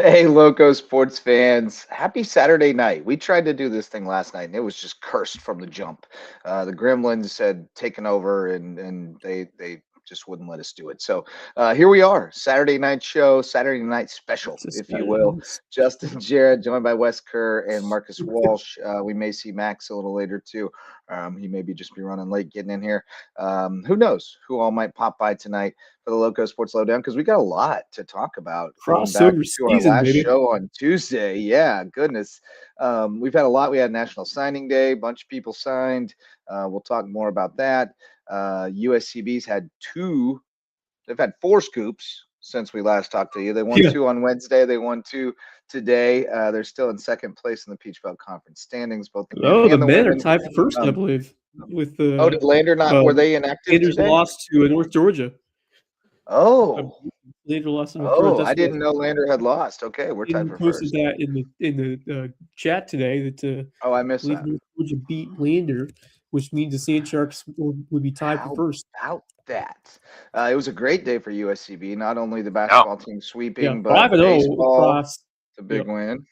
Hey, Loco Sports fans. Happy Saturday night. We tried to do this thing last night and it was just cursed from the jump. The Gremlins had taken over and they just wouldn't let us do it. So here we are, Saturday night show, Saturday night special, It's just if you Saturday will. nights. Justin Jarrett, joined by Wes Kerr and Marcus Walsh. We may see Max a little later too. He may be just be running late getting in here. Who knows who all might pop by tonight for the Loco Sports Lowdown because we got a lot to talk about dating back Crossover to our season, last baby. show on Tuesday. Yeah, goodness. We've had a lot. We had National Signing Day, a bunch of people signed. We'll talk more about that. USCB's had they've had four scoops since we last talked to you. They won Yeah. two on Wednesday, they won two today. They're still in second place in the Peach Belt Conference standings, both the men Oh, the and the men are women. tied for first, I Um, believe, with oh, did Lander not? Were they inactive Landers today? lost to North Georgia. I Oh, believe Lander lost to North Georgia. oh, That's I what didn't know Lander had lost. Okay, we're tied Ian for posted first. that in the chat today that Oh, I I missed believe that. North Georgia beat Lander, which means the Sand Sharks would be tied for How first. about that? It was a great day for USCB. Not only the Yeah. basketball team Yeah, sweeping, but 5-0 baseball, across. the big Yep. win,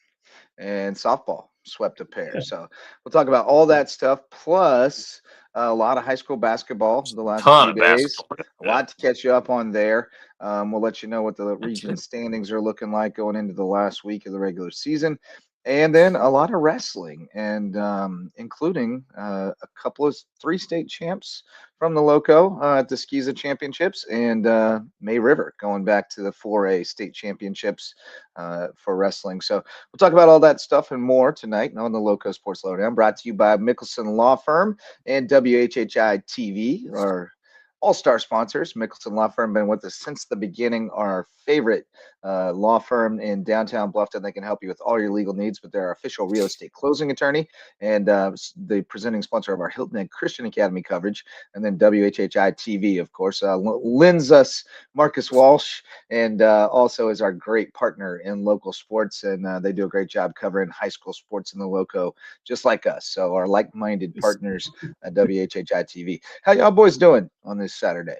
and softball swept a pair. Yeah. So we'll talk about all that stuff, plus a lot of high school basketball the last Ton few of days. basketball. A Yeah. lot to catch you up on there. We'll let you know what the region standings are looking like going into the last week of the regular season. And then a lot of wrestling, and including a couple of three state champs from the Loco at the Skiza Championships, and May River going back to the 4A state championships for wrestling. So we'll talk about all that stuff and more tonight on the Loco Sports Lowdown, brought to you by Mickelson Law Firm and WHHI TV, our all-star sponsors. Mickelson Law Firm been with us since the beginning. Our favorite law firm in downtown Bluffton. They can help you with all your legal needs, but they're our official real estate closing attorney and the presenting sponsor of our Hilton Head Christian Academy coverage. And then WHHI TV, of course, lends us Marcus Walsh, and also is our great partner in local sports. And they do a great job covering high school sports in the Loco, just like us. So our like-minded partners at WHHI TV. How y'all boys doing on this Saturday?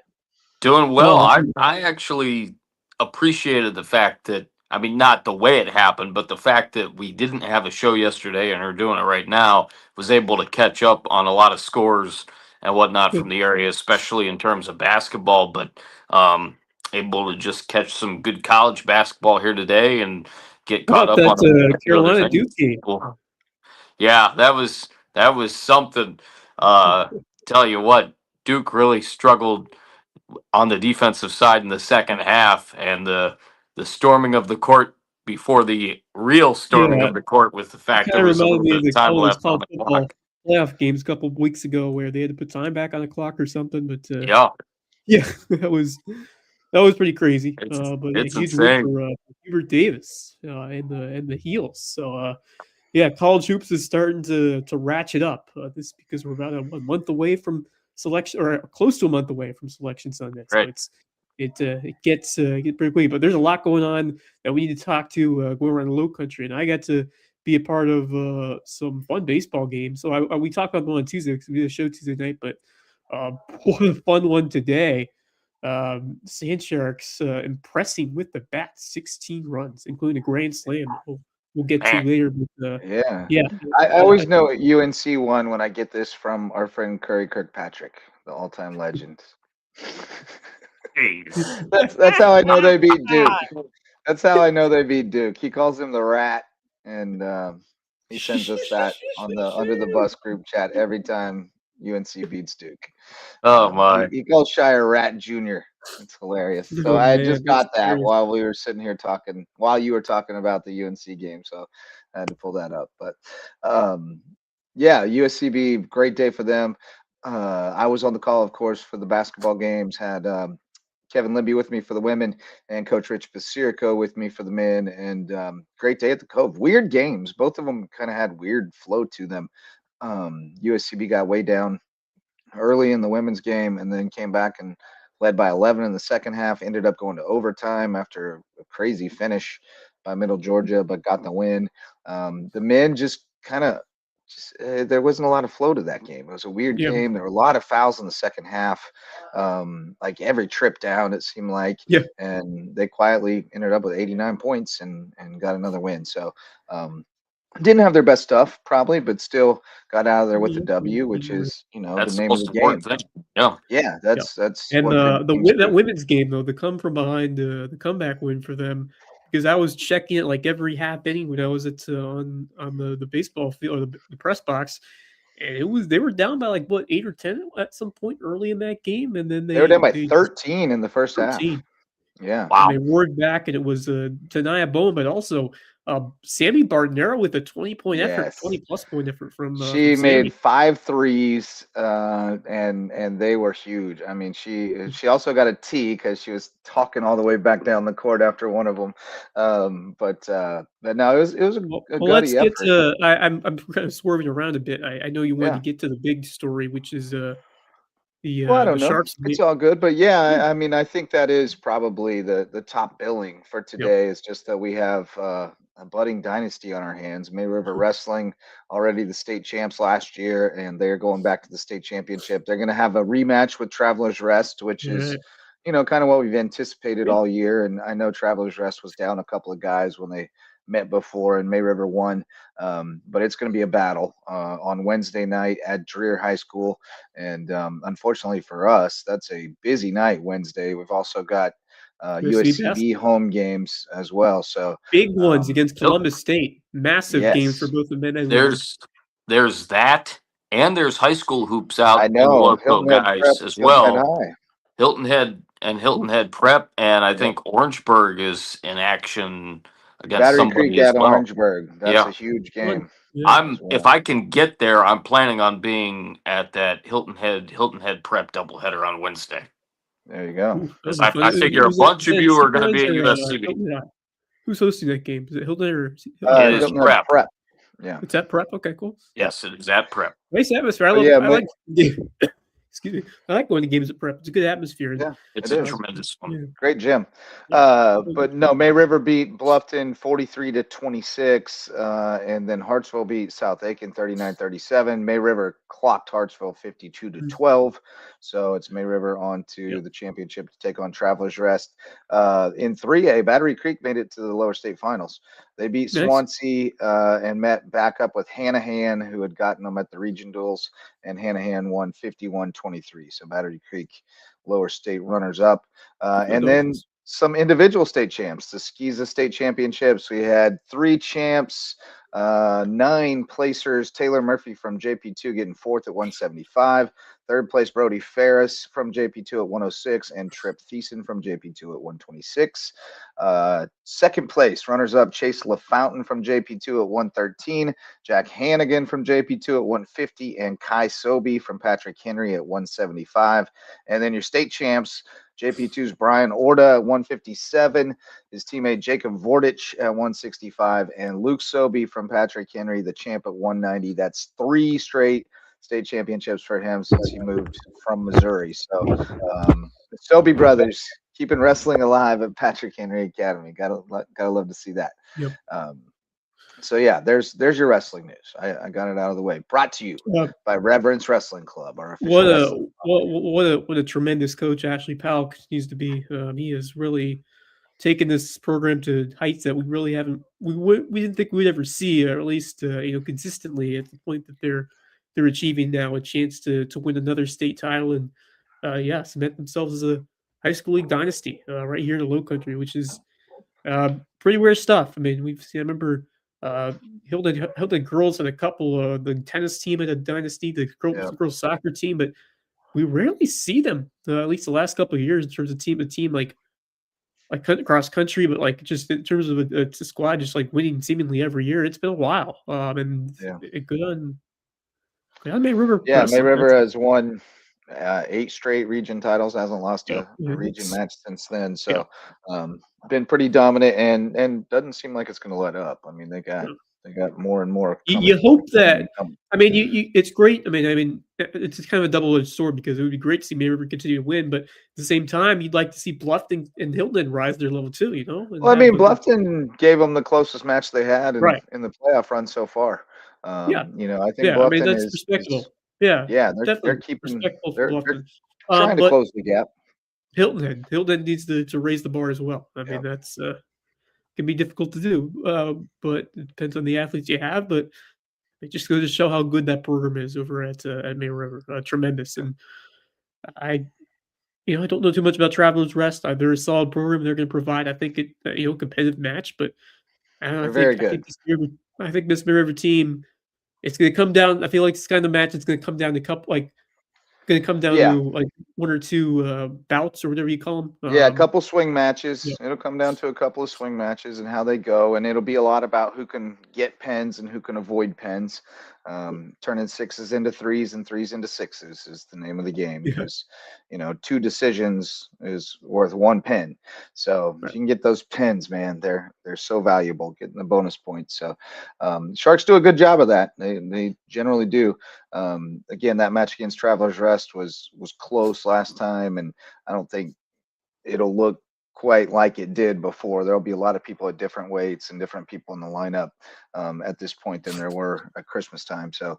Doing well. Well, I actually appreciated the fact that, I mean, not the way it happened, but the fact that we didn't have a show yesterday and are doing it right now, was able to catch up on a lot of scores and whatnot from the area, especially in terms of basketball. But able to just catch some good college basketball here today and get how caught about up on that a few other Carolina things. Duke game? Well, yeah, that was something. Tell you what, Duke really struggled on the defensive side in the second half, and the storming of the court before the real storming Yeah, of the court, with the it fact there kind of was a reminded little me bit of of time those left on college the football clock. playoff games a couple of weeks ago where they had to put time back on the clock or something. But Yeah, yeah, that was pretty crazy. But yeah, it's huge win insane. for Hubert Davis and the Heels. So yeah, college hoops is starting to ratchet up. This because we're about a month away from selection, or close to a month away from Selection Sunday. So Right. it get pretty quick. But there's a lot going on that we need to talk to going around the Low Country, and I got to be a part of some fun baseball games. So we talked about one on Tuesday because we did a show Tuesday night, but what a fun one today. Sand Sharks impressing with the bat, 16 runs, including a grand slam. We'll get to Man, later. But Yeah. yeah, I always know UNC won when I get this from our friend Curry Kirkpatrick, the all-time legend. jeez. That's how I know they beat Duke. That's how I know they beat Duke. He calls him the rat, and he sends us that on the under the bus group chat every time UNC beats Duke. Oh He, my. he calls Shire Rat Junior. It's hilarious. So oh I man, just that's got that hilarious. while we were sitting here talking, while you were talking about the UNC game. So I had to pull that up. But um, yeah, USCB, great day for them. I was on the call, of course, for the basketball games. Had Kevin Libby with me for the women, and Coach Rich Basirico with me for the men. And great day at the Cove. Weird games. Both of them kind of had weird flow to them. USCB got way down early in the women's game and then came back and led by 11 in the second half. Ended up going to overtime after a crazy finish by Middle Georgia, but got the win. The men just kind of there wasn't a lot of flow to that game. It was a weird Yeah. game. There were a lot of fouls in the second half. Like every trip down, it seemed like. Yeah. And they quietly ended up with 89 points and got another win. So didn't have their best stuff probably, but still got out of there with the W, which is, the That's the name of most the game. important thing. Yeah. Yeah, that's And what good teams that do. women's game though, the come from behind, the comeback win for them, because I was checking it like every half inning when I was at on the baseball field or the press box, and they were down by like what 8 or 10 at some point early in that game, and then They were down by they 13 in the first 13, half. Yeah. and Wow. they roared back, and it was Tanaya Bowen, but also Sammy Bardnero with a 20-point effort, Yes. 20-plus point effort from She Sammy. made 5 threes, and they were huge. I mean, she also got a T because she was talking all the way back down the court after one of them. But no, it was a Well, gutty let's get effort. to. I'm kind of swerving around a bit. I know you wanted to Yeah. get to the big story, which is Well, I the don't know. Sharks. It's all good, but yeah, I mean, I think that is probably the top billing for today. Is just that we have a budding dynasty on our hands. May River Wrestling, already the state champs last year, and they're going back to the state championship. They're going to have a rematch with Travelers Rest, which is, kind of what we've anticipated all year. And I know Travelers Rest was down a couple of guys when they met before, and May River won. But it's going to be a battle on Wednesday night at Dreer High School. And unfortunately for us, that's a busy night Wednesday. We've also got USCB home games as well. So big ones against Columbus State. Massive games for yes. both the men and women. There's that, and there's high school hoops out I in know. Lowco Hilton Head guys Prep, as Hilton Head well. High. Hilton Head and Hilton Head Prep, and I think Orangeburg is in action against Battery somebody Creek as at well. Orangeburg. That's Yeah. a huge game. If I can get there, I'm planning on being at that Hilton Head Prep doubleheader on Wednesday. There you go. Ooh, Because I figure a bunch of you are going to be at USCB. Who's hosting that game? Is it Hilton or It is Hilton Head Prep. Prep. Yeah. It's at Prep. Okay, cool. Yes, it is at Prep. Nice atmosphere. I like. Excuse me. I like going to games at Prep. It's a good atmosphere. Yeah, it's a tremendous one. Yeah. Great gym. But no, May River beat Bluffton 43-26, and then Hartsville beat South Aiken 39-37. May River clocked Hartsville 52-12. So it's May River on to the championship to take on Travelers Rest. In 3A, Battery Creek made it to the lower state finals. They beat Swansea and met back up with Hanahan, who had gotten them at the region duels, and Hanahan won 51-23. So Battery Creek lower state runners up. And then some individual state champs, the Skiza state championships. We had 3 champs, 9 placers. Taylor Murphy from JP2 getting 4th at 175. 3rd place, Brody Ferris from JP2 at 106, and Trip Thiessen from JP2 at 126. 2nd place, runners up, Chase LaFountain from JP2 at 113, Jack Hannigan from JP2 at 150, and Kai Sobey from Patrick Henry at 175. And then your state champs, JP2's Brian Orda at 157, his teammate Jacob Vordich at 165, and Luke Sobey from Patrick Henry, the champ, at 190. That's 3 straight state championships for him since he moved from Missouri. So the Sobey brothers keeping wrestling alive at Patrick Henry Academy. Gotta love to see that. Yep. So yeah, there's your wrestling news. I got it out of the way. Brought to you by Reverence Wrestling Club, our official what a tremendous coach Ashley Powell continues to be. He has really taken this program to heights that we really haven't. We didn't think we'd ever see, or at least consistently at the point that they're achieving now, a chance to win another state title and cement themselves as a high school league dynasty right here in the Low Country, which is pretty rare stuff. I mean, I remember Hilton girls had a couple. The tennis team had a dynasty, the girls soccer team, but we rarely see them. At least the last couple of years in terms of team like cross country, but like just in terms of a squad, just like winning seemingly every year. It's been a while, and good on May River. Yeah, May River has won 8 straight region titles, hasn't lost a region match since then. So been pretty dominant and doesn't seem like it's going to let up. I mean, they got more and more. You hope that. I mean, you it's great. I mean, it's kind of a double-edged sword because it would be great to see May River continue to win, but at the same time, you'd like to see Bluffton and Hilton rise their level too. Well, I mean, Bluffton gave them the closest match they had in the playoff run so far. Yeah. I think Yeah, I mean, Bluffton that's is respectable. Yeah, yeah, they're definitely keeping respectable for they're Bluffton. trying to But close the gap. Hilton needs to raise the bar as well. I mean, Yep. that's, can be difficult to do, but it depends on the athletes you have, but it just goes to show how good that program is over at May River, tremendous, and I I don't know too much about Travelers Rest. They're a solid program. They're going to provide, I think, competitive match. But I don't know, They're very I good. think this Mid River team, it's going to come down. I feel like it's kind of match. It's going to come down to going to come down Yeah. to like one or two bouts or whatever you call them. Yeah, a couple swing matches. Yeah. It'll come down to a couple of swing matches and how they go, and it'll be a lot about who can get pens and who can avoid pens. Turning sixes into threes and threes into sixes is the name of the game Yeah. because, two decisions is worth one pen. So if you can get those pens, man, they're so valuable, getting the bonus points. So Sharks do a good job of that. They generally do. Again, that match against Travelers Rest was close last time, and I don't think it'll look quite like it did before. There'll be a lot of people at different weights and different people in the lineup at this point than there were at Christmas time. So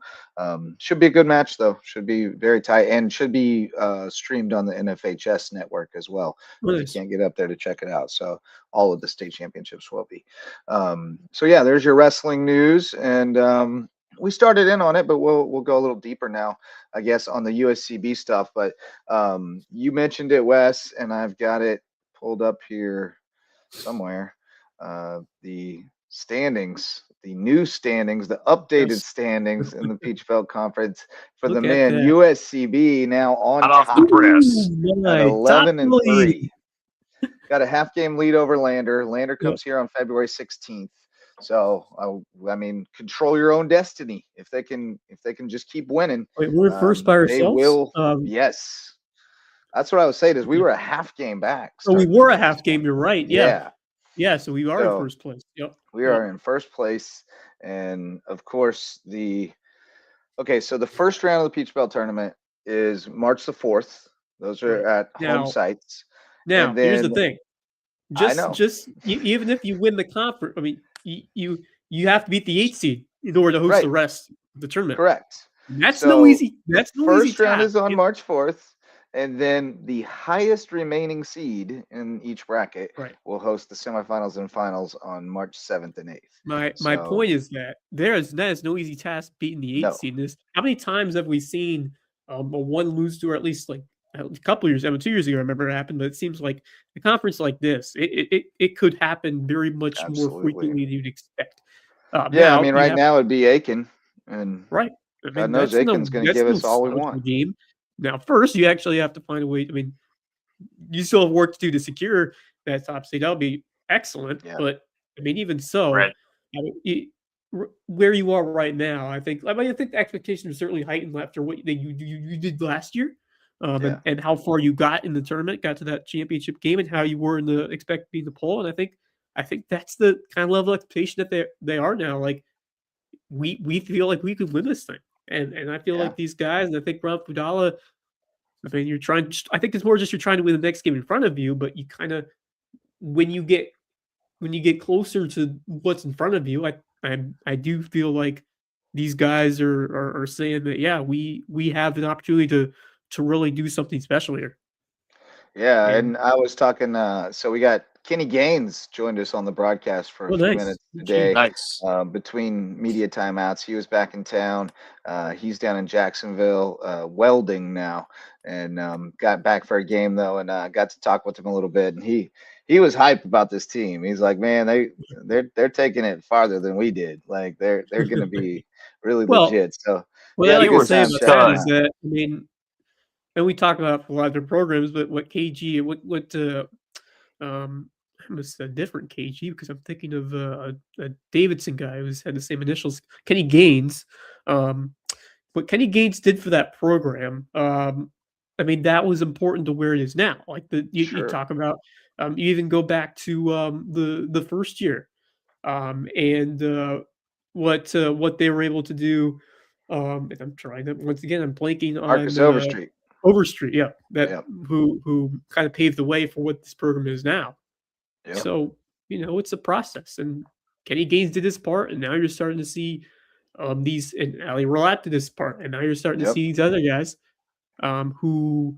should be a good match, though. Should be very tight and should be streamed on the NFHS network as well. If you can't get up there to check it out. So all of the state championships will be. So yeah, there's your wrestling news. And we started in on it, but we'll go a little deeper now, I guess, on the USCB stuff. But you mentioned it, Wes, and I've got it pulled up here somewhere. The standings, the new standings, the updated standings in the Peach Belt Conference for the men. USCB now on Hot off the top press. at 11-3. Got a half game lead over Lander. Lander comes here on February 16th. So I mean, control your own destiny. If they can just keep winning. Wait, we're first by ourselves. They will. Yes, that's what I was saying. Is we were a half game back. Oh, we were a half game. You're right. Yeah. So we are in first place. Yep. We are in first place, and of course so the first round of the Peach Belt tournament is March the 4th. Those are at home sites. Now, and then, here's the thing. Just even if you win the conference, I mean, you have to beat the 8th seed in order to host the rest of the tournament. Correct. That's no easy. That's no easy. First round is on March 4th, and then the highest remaining seed in each bracket will host the semifinals and finals on March 7th and 8th. My point is that that is no easy task beating the 8th seed. How many times have we seen a one lose to, or at least like a couple of years, 2 years ago, I remember it happened, but it seems like a conference like this, it could happen very much more frequently than you'd expect. I mean, right now it'd be Aiken, and I mean, God knows Aiken's going to give us all we want. Game. Now, first, you actually have to find a way. I mean, you still have work to do to secure that top seed. That'll be excellent, but I mean, even so, where you are right now, I think the expectations are certainly heightened after what you did last year. And how far you got in the tournament, got to that championship game, and how you were in the expecting the poll. And I think that's the kind of level of expectation that they are now. Like we feel like we could win this thing, and I feel like these guys, and I think Ron Fudala. I mean, I think it's more just you're trying to win the next game in front of you, but you kind of when you get closer to what's in front of you, I do feel like these guys are saying that we have an opportunity to really do something special here. Yeah, and I was talking. So we got Kenny Gaines joined us on the broadcast for a few minutes today. Nice. Between media timeouts, he was back in town. He's down in Jacksonville, welding now, and got back for a game though, and got to talk with him a little bit. And he was hyped about this team. He's like, man, they're taking it farther than we did. Like they're going to be really legit. So what I like to say about that is that, I mean. And we talk about a lot of their programs, but what KG, I must a different KG because I'm thinking of a Davidson guy who's had the same initials, Kenny Gaines. What Kenny Gaines did for that program, I mean, that was important to where it is now. Like you talk about, you even go back to the first year, and what they were able to do. And I'm trying to once again, I'm blanking on Marcus Overstreet. Overstreet, who kind of paved the way for what this program is now. Yep. So, it's a process, and Kenny Gaines did his part, and now you're starting to see these, and Ali, we're at to this part, and now you're starting to Yep. see these other guys who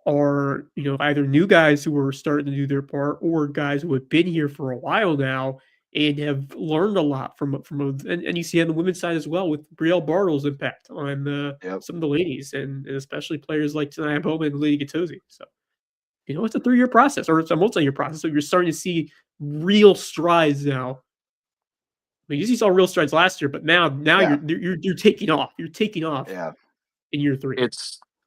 are, either new guys who are starting to do their part, or guys who have been here for a while now and have learned a lot and you see on the women's side as well with Brielle Bartle's impact on Yep. some of the ladies, and especially players like Tanaya Bowman and Lydia Gattosi. So, it's a 3-year process, or it's a multi-year process. So you're starting to see real strides now. I mean, you saw real strides last year, but now Yeah. you're taking off. You're taking off Yeah. in year 3.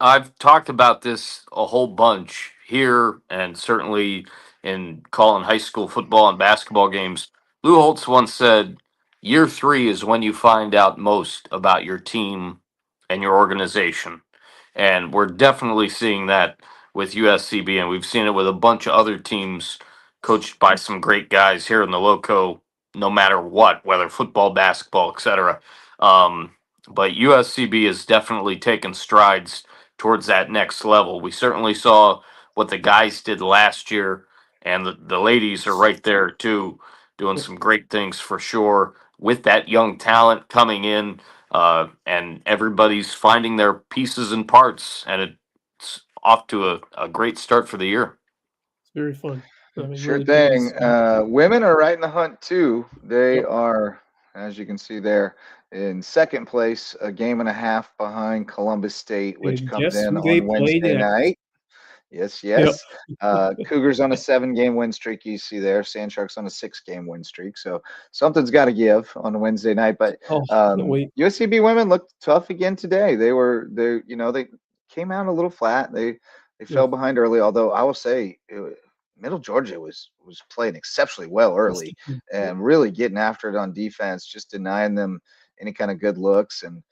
I've talked about this a whole bunch here and certainly in calling high school football and basketball games. Lou Holtz once said, year 3 is when you find out most about your team and your organization. And we're definitely seeing that with USCB, and we've seen it with a bunch of other teams coached by some great guys here in the Loco, no matter what, whether football, basketball, etc. But USCB has definitely taken strides towards that next level. We certainly saw what the guys did last year, and the ladies are right there too, doing some great things for sure with that young talent coming in, and everybody's finding their pieces and parts, and it's off to a great start for the year. It's very fun. I mean, Sure really good to thing. see. Women are right in the hunt too. They Yep. are, as you can see there, in second place, a game and a half behind Columbus State, which And comes guess in who they on play Wednesday next? night. Yes, Yep. yes. Cougars on a 7-game win streak. You see there. Sand Sharks on a 6-game win streak. So something's got to give on a Wednesday night. But Oh, can't wait. USCB women looked tough again today. They came out a little flat. They Yeah. fell behind early. Although I will say, Middle Georgia was playing exceptionally well early and really getting after it on defense, just denying them any kind of good looks. And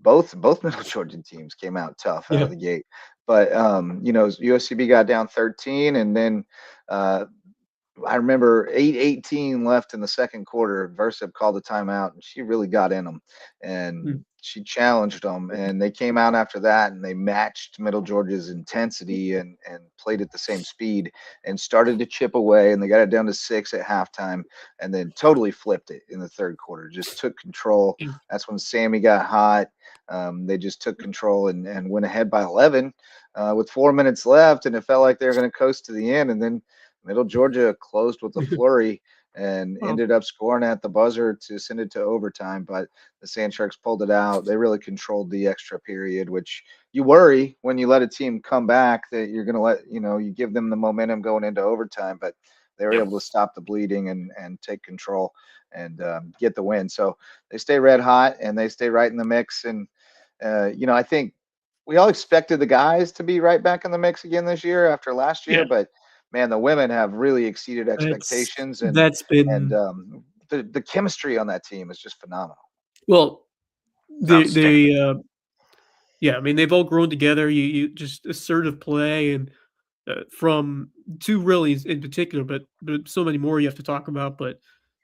both Middle Georgia teams came out tough out Yeah. of the gate. But USCB got down 13, and then I remember 8:18 left in the second quarter. Versep called a timeout, and she really got in them, and she challenged them, and they came out after that, and they matched Middle Georgia's intensity and played at the same speed, and started to chip away, and they got it down to 6 at halftime, and then totally flipped it in the third quarter. Just took control. That's when Sammy got hot. They just took control and went ahead by 11 with 4 minutes left, and it felt like they were going to coast to the end, and then Middle Georgia closed with a flurry and ended up scoring at the buzzer to send it to overtime. But the Sand Sharks pulled it out. They really controlled the extra period, which you worry when you let a team come back that you're going to you give them the momentum going into overtime. But they were able to stop the bleeding and take control and get the win. So they stay red hot and they stay right in the mix. And, I think we all expected the guys to be right back in the mix again this year after last year, Yeah. but man, the women have really exceeded expectations, and That's been the chemistry on that team is just phenomenal. well. Outstanding. Yeah, I mean, they've all grown together. You just assertive play, and from 2 really in particular, but so many more you have to talk about. But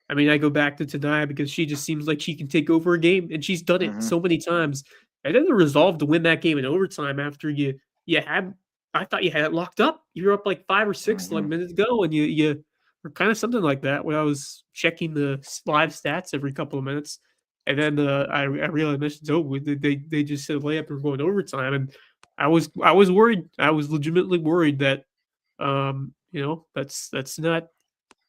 I mean, I go back to Tanaya because she just seems like she can take over a game, and she's done it Mm-hmm. so many times. And then the resolve to win that game in overtime after you had, I thought you had it locked up. You were up like 5 or 6 like minutes ago, and you were kind of something like that when I was checking the live stats every couple of minutes. And then I realized it's over. They just said layup and we're going overtime, and I was worried. I was legitimately worried that that's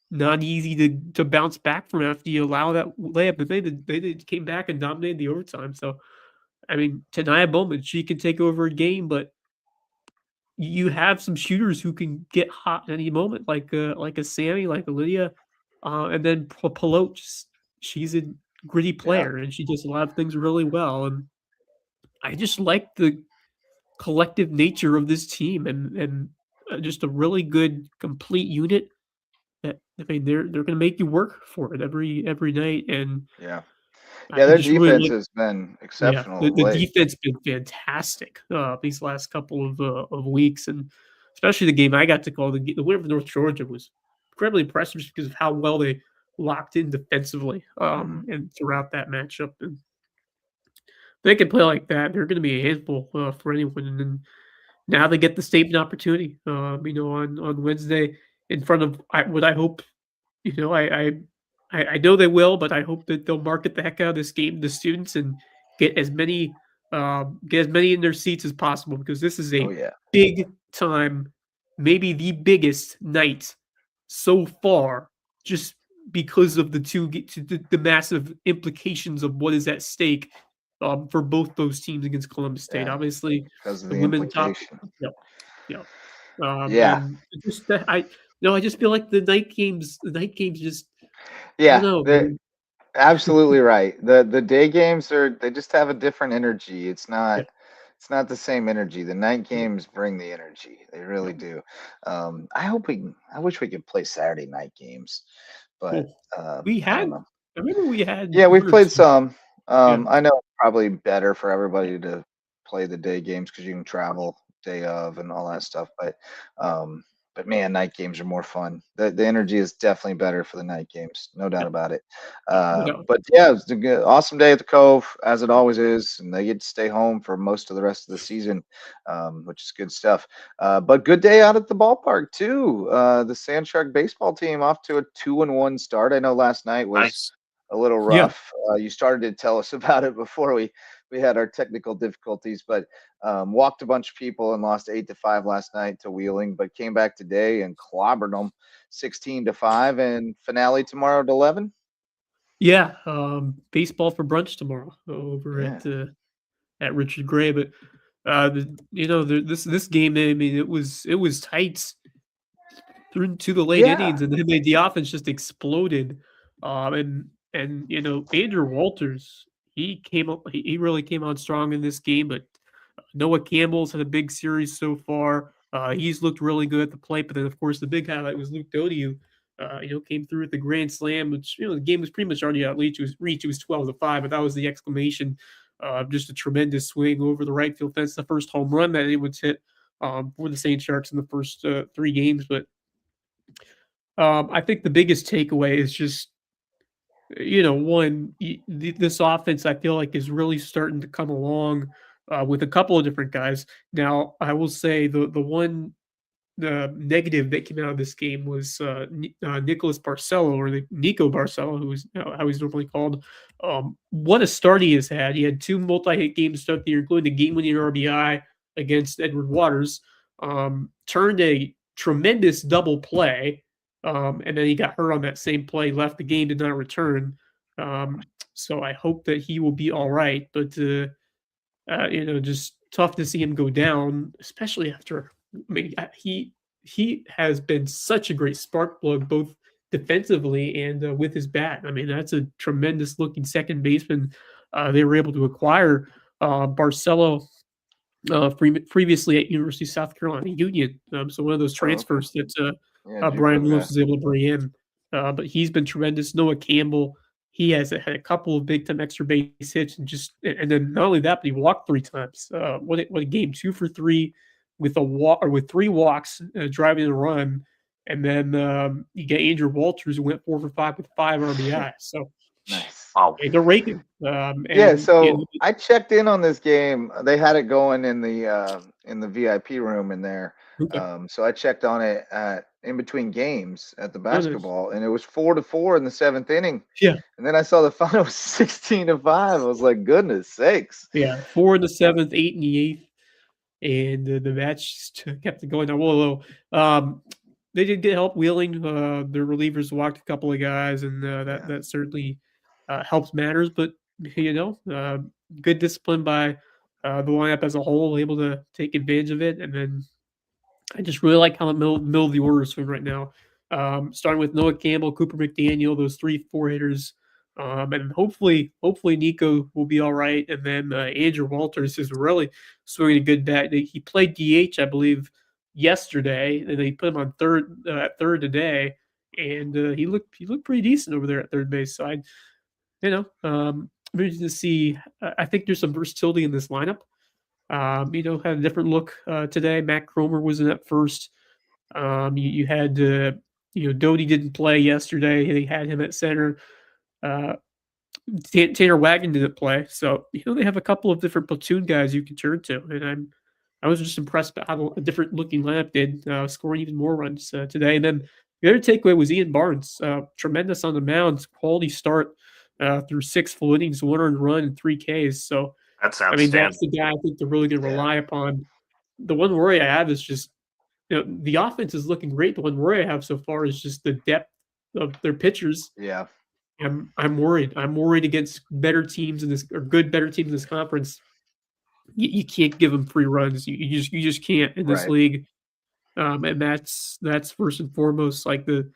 not easy to bounce back from after you allow that layup. But they came back and dominated the overtime. So I mean, Tanaya Bowman, she can take over a game, but you have some shooters who can get hot at any moment, like a Sammy, like a Lydia, and then Pelote. She's a gritty Yeah. player, and she does a lot of things really well. And I just like the collective nature of this team, and just a really good complete unit. That I mean, they're going to make you work for it every night, and Yeah. I Yeah, their just really defense like. has been Yeah, exceptional the of the late. defense been fantastic, these last couple of weeks, and especially the game I got to call, the win over North Georgia was incredibly impressive just because of how well they locked in defensively, and throughout that matchup, and they can play like that, they're gonna be a handful, for anyone, and then now they get the statement opportunity, on Wednesday in front of what I hope, I I know they will, but I hope that they'll market the heck out of this game to the students and get as many in their seats as possible, because this is Oh a yeah. big time, maybe the biggest night so far, just because of the massive implications of what is at stake for both those teams against Columbus State. Yeah. Obviously, Because of the the women top, implication. yep, yep. Yeah. And just that I just feel like the night games just I don't Yeah. know. Absolutely right. The day games they just have a different energy. Yeah, It's not the same energy. The night yeah, games bring the energy. They really yeah. do. I wish we could play Saturday night games, but Well, we I don't had know. I remember we had Yeah, we've 1 or played 2. some. Yeah, I know it's probably better for yeah, everybody to play the day games because you can travel day of and all that stuff. Um, but man, night games are more fun. The energy is definitely better for the night games, no doubt yeah, about it. no doubt. But yeah, it's a good, awesome day at the Cove as it always is, and they get to stay home for most of the rest of the season, which is good stuff. But good day out at the ballpark too. The Sand Shark baseball team off to a 2-1 start. I know last night was Nice. a little Yeah. rough. You started to tell us about it before we had our technical difficulties, but walked a bunch of people and lost 8-5 last night to Wheeling, but came back today and clobbered them 16-5, and finale tomorrow at 11. Yeah, baseball for brunch tomorrow over Yeah, at Richard Gray, but, this game, I mean, it was tight through to the late yeah. innings, and then the offense just exploded. Andrew Walters, he really came on strong in this game, but Noah Campbell's had a big series so far. He's looked really good at the plate, but then of course the big highlight was Luke Doty, who came through with the grand slam, which the game was pretty much already out reach. It was 12-5, but that was the exclamation. Just a tremendous swing over the right field fence, the first home run that anyone's hit for the Saint Sharks in the first 3 games. But I think the biggest takeaway is just this offense I feel like is really starting to come along with a couple of different guys. Now, I will say the one the negative that came out of this game was Nicholas Barcelo, or Nico Barcelo, who is how he's normally called. What a start he has had! He had 2 multi-hit games to start the year, including the game-winning RBI against Edward Waters. Turned a tremendous double play, and then he got hurt on that same play, left the game, did not return. So I hope that he will be all right. But just tough to see him go down, especially after. I mean, he has been such a great spark plug, both defensively and with his bat. I mean, that's a tremendous looking second baseman they were able to acquire. Barcelo, previously at University of South Carolina Union, so one of those Oh, okay. transfers that Yeah, Brian JUCO Lewis guy. was able to bring in. But he's been tremendous. Noah Campbell, he has had a couple of big time extra base hits, and then not only that, but he walked 3 times. What a game, 2 for 3 with a walk, or with 3 walks, driving a run, and then you get Andrew Walters, who went 4 for 5 with 5 RBI. So Nice. Wow. they're raking, Yeah, and so I checked in on this game. They had it going in the VIP room in there. okay. So I checked on it in between games at the Oh, nice. basketball, and it was 4-4 in the 7th inning. Yeah. And then I saw the final was 16-5. I was like, goodness sakes. Yeah, 4 in the 7th, 8 in the 8th, and the match just kept it going. Now, although they did get help Wheeling, their relievers walked a couple of guys, and that Yeah. that certainly helps matters. But good discipline by the lineup as a whole, able to take advantage of it, and then I just really like how the middle of the order is swing right now. Starting with Noah Campbell, Cooper McDaniel, those 3-4 hitters, and hopefully Nico will be all right. And then Andrew Walters is really swinging a good bat. He played DH, I believe, yesterday, and they put him on third today, and he looked pretty decent over there at third base. So I'm interested to see. I think there's some versatility in this lineup. Had a different look today. Matt Cromer was in at first. You had, Doty didn't play yesterday. They had him at center. Uh, Tanner Wagon didn't play. So, they have a couple of different platoon guys you can turn to. And I was just impressed by how a different looking lineup did, scoring even more runs today. And then The other takeaway was Ian Barnes, tremendous on the mound, quality start through 6 full innings, 1 earned run, and 3 Ks. So, That's I mean, that's outstanding. the guy I think they're really going to Yeah. rely upon. The one worry I have is just, the offense is looking great. The one worry I have so far is just the depth of their pitchers. Yeah. I'm worried. I'm worried against better teams in this, or better teams in this conference. You can't give them free runs. You just can't in this Right. league. And that's first and foremost. Like the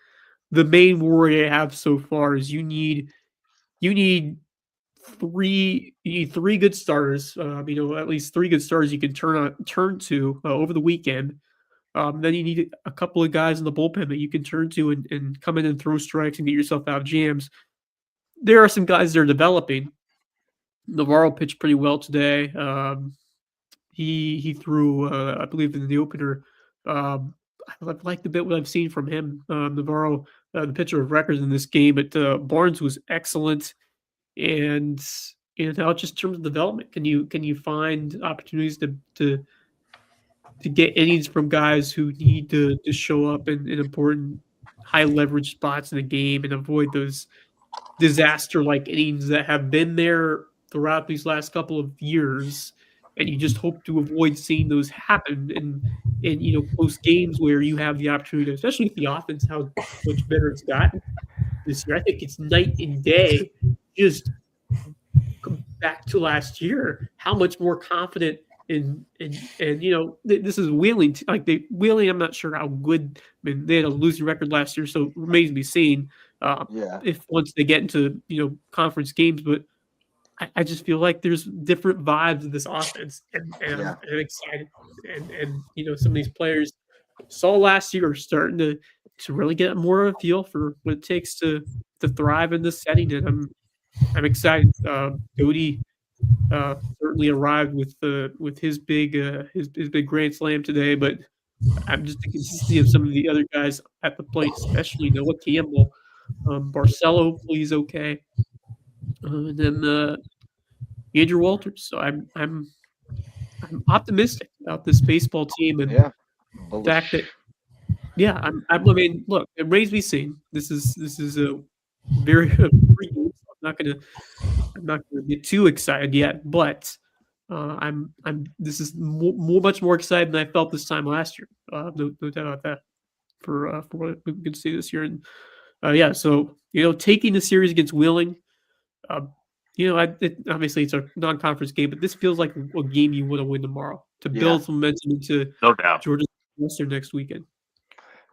main worry I have so far is you need three good starters. At least 3 good starters you can turn to over the weekend. Then you need a couple of guys in the bullpen that you can turn to and come in and throw strikes and get yourself out of jams. There are some guys that are developing. Navarro pitched pretty well today. He threw, I believe, in the opener. I've liked a bit what I've seen from him. Navarro, the pitcher of records in this game, but Barnes was excellent. And now just in terms of development, can you find opportunities to get innings from guys who need to show up in important high leverage spots in the game and avoid those disaster like innings that have been there throughout these last couple of years, and you just hope to avoid seeing those happen in close games where you have the opportunity to, especially with the offense, how much better it's gotten this year. I think it's night and day. Just come back to last year, how much more confident this is Wheeling. Wheeling, I'm not sure how good. I mean, they had a losing record last year, so it remains to be seen. Yeah. If once they get into conference games, but I just feel like there's different vibes of this offense, and Yeah. I'm excited. And some of these players saw last year are starting to really get more of a feel for what it takes to thrive in this setting, and I'm excited. Cody certainly arrived with his big big grand slam today, but I'm just the consistency of some of the other guys at the plate, especially Noah Campbell, Barcelo, hopefully okay, and then Andrew Walters. So I'm optimistic about this baseball team and Yeah. the fact that I mean, look, it remains to be seen. This is a very I'm not gonna get too excited yet, but this is much more excited than I felt this time last year. No doubt about that. For what we can see this year, and so taking the series against Wheeling, obviously it's a non-conference game, but this feels like a game you want to win tomorrow to build some momentum into No doubt. Georgia Western next weekend.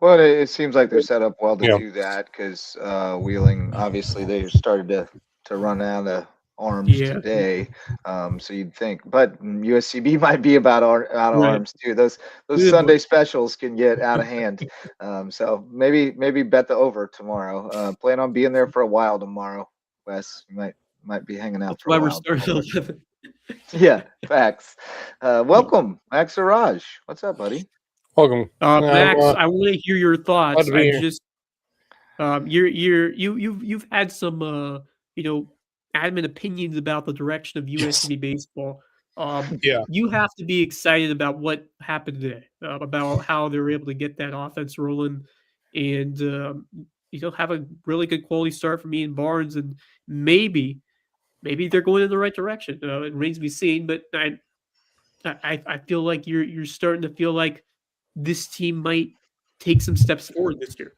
Well, it seems like they're set up well to Yeah. do that because Wheeling, obviously, they started to run out of arms Yeah. today. So you'd think, but USCB might be out of Right. arms too. Those Good Sunday one. specials can get out of hand. So maybe bet the over tomorrow. Plan on being there for a while tomorrow, Wes. You might be hanging out That's for why a we're while. starting at 11. Yeah, facts. Welcome, Max Araj. What's up, buddy? Welcome. Max, I want to hear your thoughts. glad to be here. Just you've had some adamant opinions about the direction of USCB baseball. Yeah. You have to be excited about what happened today, about how they were able to get that offense rolling, and have a really good quality start from Ian Barnes, and maybe they're going in the right direction. It remains to be seen, but I feel like you're starting to feel like this team might take some steps forward this year.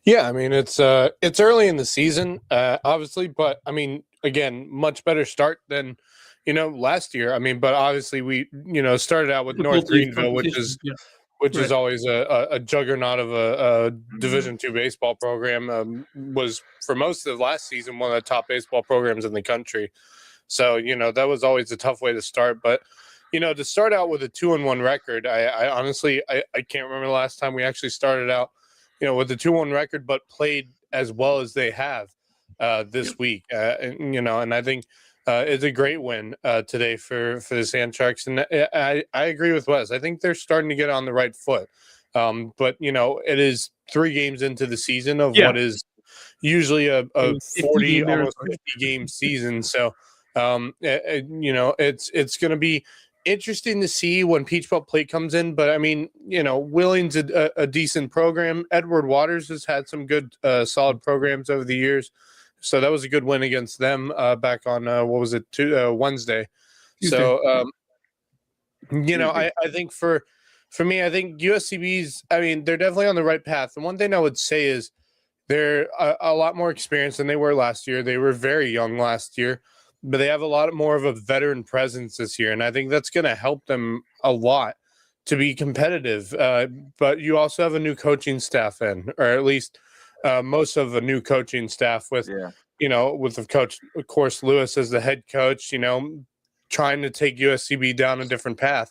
Yeah, I mean it's early in the season, obviously, but I mean again, much better start than last year. I mean, but obviously we started out with North Greenville, which is Right. always a juggernaut of a Division II baseball program. Was for most of last season one of the top baseball programs in the country. So that was always a tough way to start, but. To start out with a 2-1 record, I honestly can't remember the last time we actually started out, with a 2-1 record, but played as well as they have this week. And I think it's a great win today for the Sand Sharks. And I agree with Wes. I think they're starting to get on the right foot. But it is 3 games into the season of what is usually a 40, almost 50 game season. So, it's going to be interesting to see when Peach Belt Plate comes in. But I mean, Willing's a decent program. Edward Waters has had some good, solid programs over the years. So that was a good win against them back on, Wednesday. Tuesday. So, I think for me, I think USCB's, I mean, they're definitely on the right path. And one thing I would say is they're a lot more experienced than they were last year. They were very young last year, but they have a lot more of a veteran presence this year. And I think that's going to help them a lot to be competitive. But you also have a new coaching staff in, or at least most of a new coaching staff with, with the coach, of course, Lewis as the head coach, trying to take USCB down a different path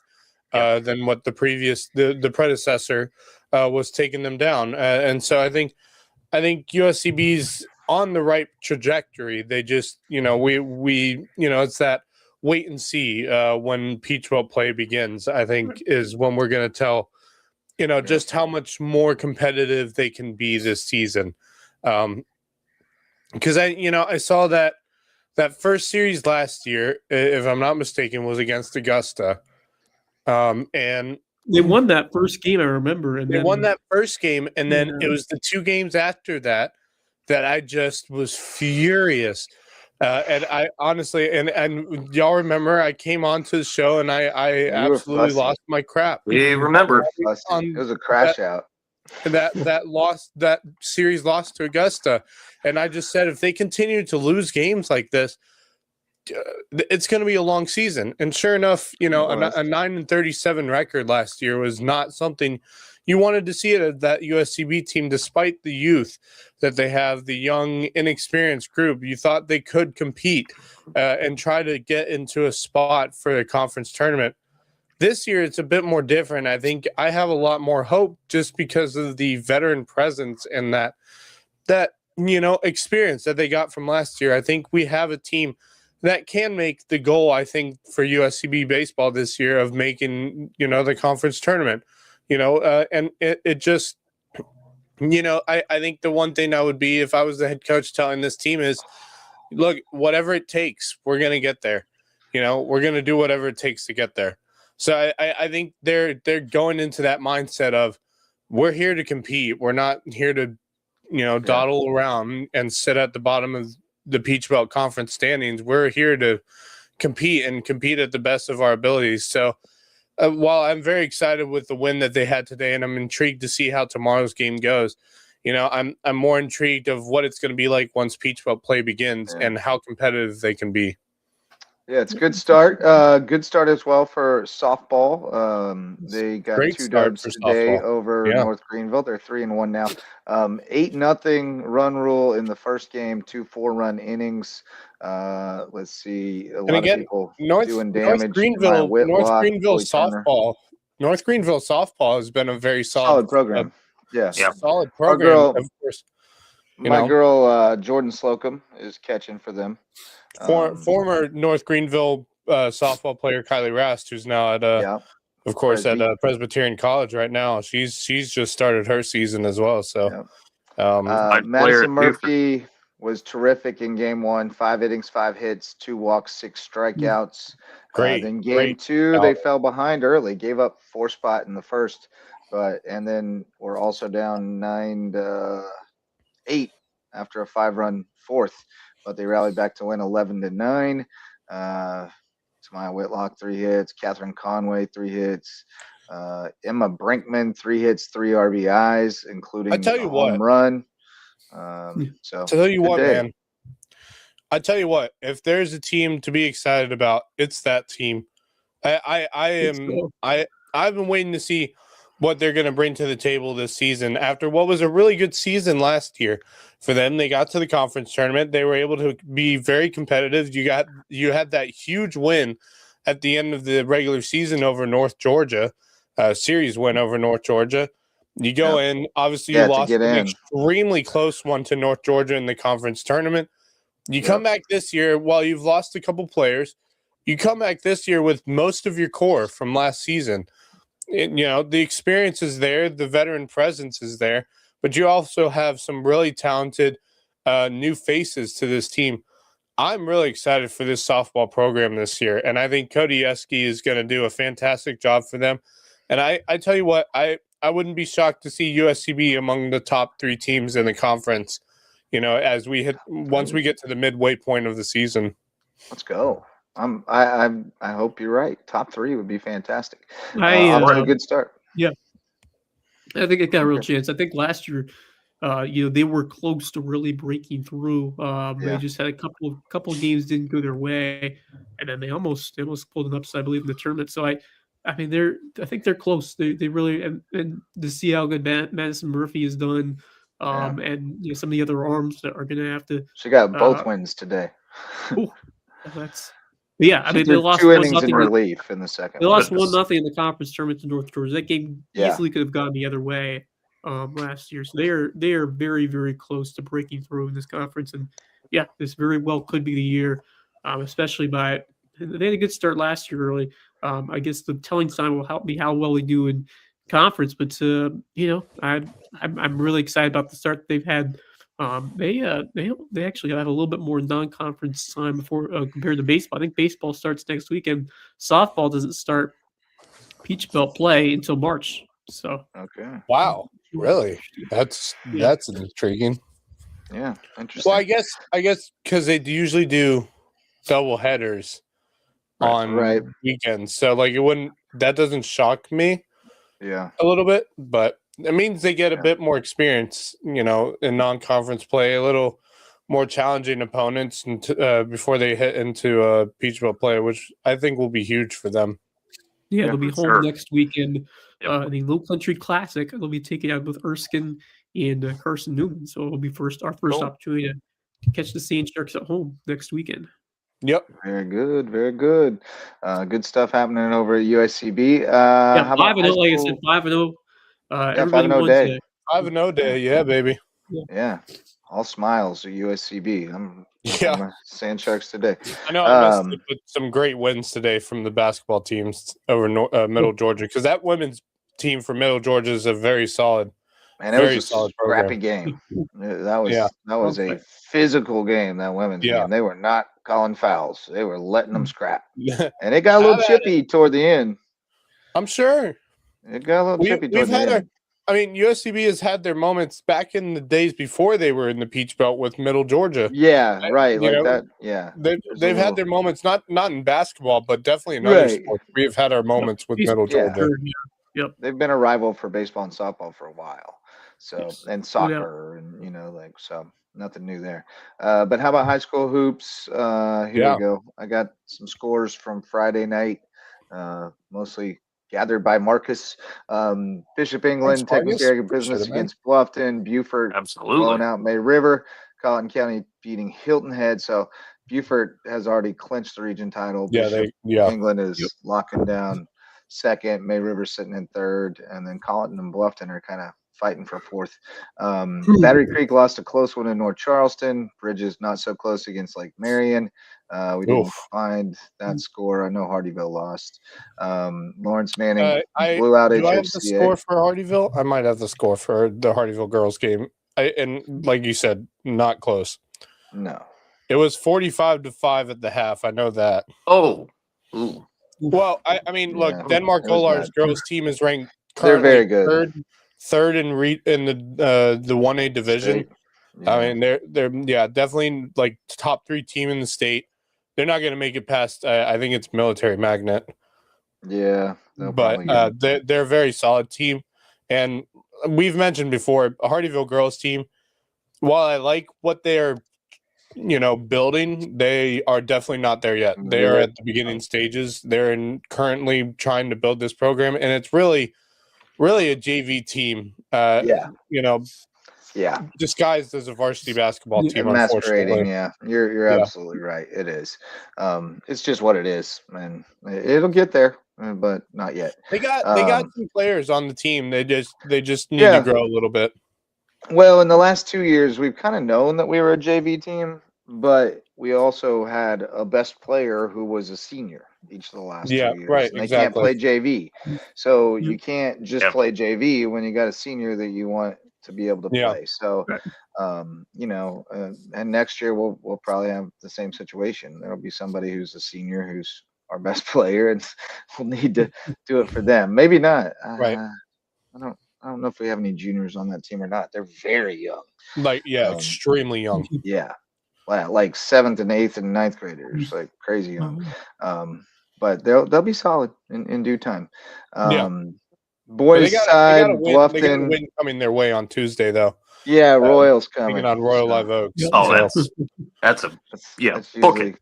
than what the predecessor was taking them down. And so I think USCB's on the right trajectory. They just, it's that wait and see when Peach Belt play begins, I think is when we're going to tell, just how much more competitive they can be this season. Because I saw that first series last year, if I'm not mistaken, was against Augusta. And they won that first game, I remember. And they won that first game, and then it was the 2 games after that I just was furious. And I honestly, and y'all remember, I came onto the show and I absolutely lost my crap. We remember. It was a crash out. That series lost to Augusta, and I just said if they continue to lose games like this, it's going to be a long season. And sure enough, a 9-37 record last year was not something you wanted to see it at that USCB team, despite the youth that they have, the young, inexperienced group. You thought they could compete and try to get into a spot for the conference tournament. This year, it's a bit more different. I think I have a lot more hope just because of the veteran presence and that experience that they got from last year. I think we have a team that can make the goal, I think, for USCB baseball this year of making, the conference tournament, and it just, I think the one thing I would be, if I was the head coach telling this team is, look, whatever it takes, we're going to get there. We're going to do whatever it takes to get there. So I think they're going into that mindset of, we're here to compete. We're not here to, dawdle around and sit at the bottom of the Peach Belt Conference standings. We're here to compete at the best of our abilities. So while I'm very excited with the win that they had today, and I'm intrigued to see how tomorrow's game goes, I'm more intrigued of what it's going to be like once Peach Belt play begins and how competitive they can be. Yeah, it's a good start. Good start as well for softball. They got Great 2 start dubs for today softball. over North Greenville. They're 3-1 now. 8-0 run rule in the first game. 2 4-run innings. Let's see. A lot of people doing damage. North Greenville softball has been a very solid program. Solid program. Of course, my girl Jordan Slocum is catching for them. Former North Greenville softball player Kylie Rast, who's now at of course at Presbyterian College right now. She's just started her season as well. So Madison Murphy was terrific in game 1. 5 innings, 5 hits, 2 walks, 6 strikeouts. Then game 2 they fell behind early, gave up 4 spot in the first, and then we're also down 9-8 after a 5-run fourth. But they rallied back to win 11-9. Tamaya Whitlock, 3 hits. Catherine Conway, 3 hits. Emma Brinkman, 3 hits, 3 RBIs, including a home run. So tell you what, man. I tell you what, if there's a team to be excited about, it's that team. I've been waiting to see what they're going to bring to the table this season after what was a really good season last year for them. They got to the conference tournament. They were able to be very competitive. You had that huge win at the end of the regular season over North Georgia, series win over North Georgia. You go in, obviously you lost an extremely close one to North Georgia in the conference tournament. You come back this year, while you've lost a couple players, you come back this year with most of your core from last season. The experience is there, the veteran presence is there, but you also have some really talented new faces to this team. I'm really excited for this softball program this year, and I think Cody Eski is going to do a fantastic job for them. And I tell you what, I wouldn't be shocked to see USCB among the top 3 teams in the conference, as once we get to the midway point of the season. Let's go. I hope you're right. Top 3 would be fantastic. I Off to a good start. Yeah, I think it got a real Okay. chance. I think last year, they were close to really breaking through. They Yeah. just had a couple of games didn't go their way, and then they almost pulled an upset, I believe, in the tournament. So I mean, I think they're close. They really and to see how good Madison Murphy has done, Yeah. and some of the other arms that are going to have to. She got both wins today. Oh, that's. But yeah, I She mean, they threw lost 2 innings in 1-0. relief in the second. They lost one. 1-0 in the conference tournament to North Georgia. That game Yeah. easily could have gone the other way last year. So they are very, very close to breaking through in this conference. And yeah, this very well could be the year, especially they had a good start last year early. I guess the telling sign will help me how well they do in conference. But I'm really excited about the start they've had. They actually have a little bit more non-conference time before compared to baseball. I think baseball starts next weekend. Softball doesn't start Peach Belt play until March. So Okay. Wow, really? That's intriguing. Yeah, interesting. Well, I guess because they usually do double headers on Right. weekends, so that doesn't shock me Yeah. a little bit, but it means they get a bit more experience, in non-conference play, a little more challenging opponents before they hit into Peach Belt play, which I think will be huge for them. yeah, Yeah, they'll be for home sure. next weekend. Yep. The Low Country Classic. They'll be taking out both Erskine and Carson Newman. So it'll be our first Cool. opportunity to catch the Sand Sharks at home next weekend. Yep. Very good. Very good. Good stuff happening over at UICB. Yeah, How about 5-0. high Like I school? said, 5-0. Yeah, Everybody 5-0 won day. today. 5-0 day, yeah, baby. Yeah. All smiles at UICB. I'm Yeah, Sand Sharks today. I know. I missed it, but some great wins today from the basketball teams over Middle Georgia, because that women's team from Middle Georgia is a very solid. And it was Very a solid scrappy program. game. That was Yeah. a physical game, that women's Yeah. game. They were not calling fouls. They were letting them scrap. Yeah, And it got a little Have at chippy toward the end. I'm sure. It got a little chippy toward the end. USCB has had their moments back in the days before they were in the Peach Belt with Middle Georgia. Yeah, right. You Like know, that. Yeah. They've had their moments, not in basketball, but definitely in Right. other sports. We have had our moments with Middle Yeah. Georgia. Yep. They've been a rival for baseball and softball for a while. So Yes. and No doubt. soccer and so nothing new there. But how about high school hoops? Here Yeah. we go. I got some scores from Friday night, mostly gathered by Marcus. Bishop England taking Marcus. care of Appreciate business it, man. against Bluffton. Beaufort Absolutely. blowing out May River. Colleton County beating Hilton Head. So Beaufort has already clinched the region title. Bishop England is locking down second. May River sitting in third, and then Colleton and Bluffton are kind of fighting for fourth. Battery Creek lost a close one in North Charleston. Bridges not so close against Lake Marion. We didn't find that score. I know Hardyville lost. Lawrence Manning blew out Do I have HFCA. the score for Hardyville? I might have the score for the Hardyville girls game. And like you said, not close. No. It was 45-5 at the half. I know that. Oh. Ooh. Well, I mean, look, Yeah, Denmark it was Olar's bad. girls team is ranked They're currently very good. third in the 1A division. State. Yeah. I mean, they're definitely like top 3 team in the state. They're not going to make it past. I think it's Military Magnet. Yeah, But they're a very solid team, and we've mentioned before, a Hardyville girls team. While I like what they're building, they are definitely not there yet. They are at the beginning stages. They're currently trying to build this program, and it's really a JV team. Disguised as a varsity basketball team. Masquerading. Unfortunately, Yeah, you're absolutely right. It is. It's just what it is, and it'll get there, but not yet. they got some players on the team. They just need to grow a little bit. Well, in the last 2 years, we've kind of known that we were a JV team, but we also had a best player who was a senior each of the last 2 years. Right, and they exactly. can't play JV. So you can't just play JV when you got a senior that you want to be able to Yeah. play. So, Right. and next year we'll probably have the same situation. There'll be somebody who's a senior who's our best player, and we'll need to do it for them. Maybe not. Right. I don't know if we have any juniors on that team or not. They're very young. Like, extremely young. Yeah, like 7th and 8th and 9th graders, like crazy young. But they'll be solid in due time. Boys They got side, a win. They got a Bluffton. win coming their way on Tuesday, though. Yeah, Royals coming. Taking on Royal so Live Oaks. Oh, So, that's that's book usually it.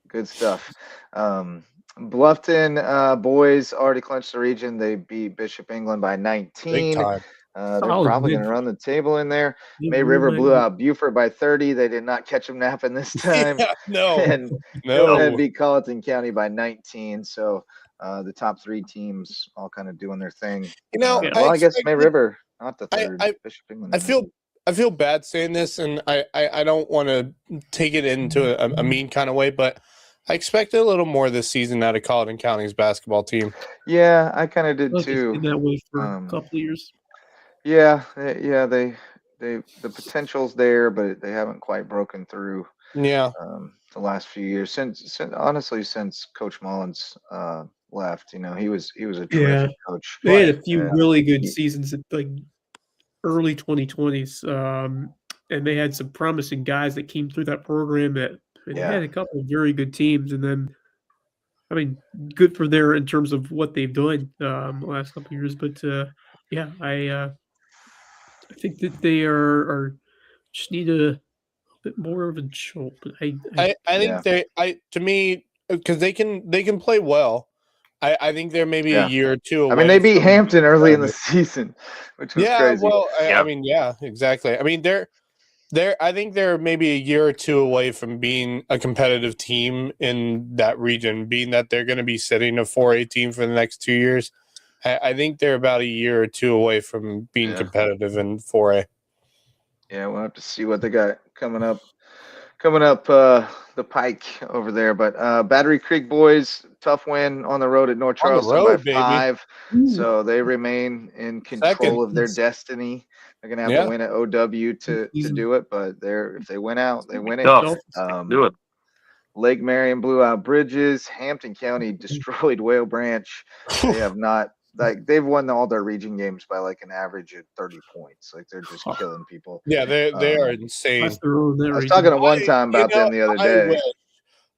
good stuff. Bluffton boys already clinched the region. They beat Bishop England by 19. big time. They're Solid probably win. going to run the table in there. Yeah, May we River might- blew out Buford by 30. They did not catch them napping this time. Yeah, no, And no. Hillhead beat Colleton County by 19. So the top 3 teams all kind of doing their thing. You know, Well, I guess May River, not the third. Bishop England. I feel bad saying this, and I don't want to take it into a mean kind of way, but I expected a little more this season out of Colleton County's basketball team. Yeah, I kind of did Look, it's too. been that way for a couple of years. Yeah, the potential's there, but they haven't quite broken through. Yeah. The last few years since Coach Mullins left, he was a terrific coach. They had a few Yeah. really good seasons at like early 2020s, and they had some promising guys that came through that program. They had a couple of very good teams, and then, I mean, good for their in terms of what they've done the last couple of years. But I think that they are just need a bit more of a jolt. But I think to me, because they can play well. I think they're maybe a year or two away. I mean, they beat Hampton early in the season, which was crazy. Well, I mean, exactly. I mean, I think they're maybe a year or two away from being a competitive team in that region, being that they're going to be sitting a 4A team for the next 2 years. I think they're about a year or two away from being competitive in 4A. Yeah, we'll have to see what they got coming up the pike over there. But Battery Creek boys, tough win on the road at North Charleston by 5. So they remain in control of their destiny. They're gonna have to win at OW to do it, but if they win out, they win it. Do it. Lake Marion blew out Bridges. Hampton County destroyed Whale Branch. They have not. They've won all their region games by like an average of 30 points. Like they're just killing people. Yeah, they are insane. I was talking to one time about them the other day.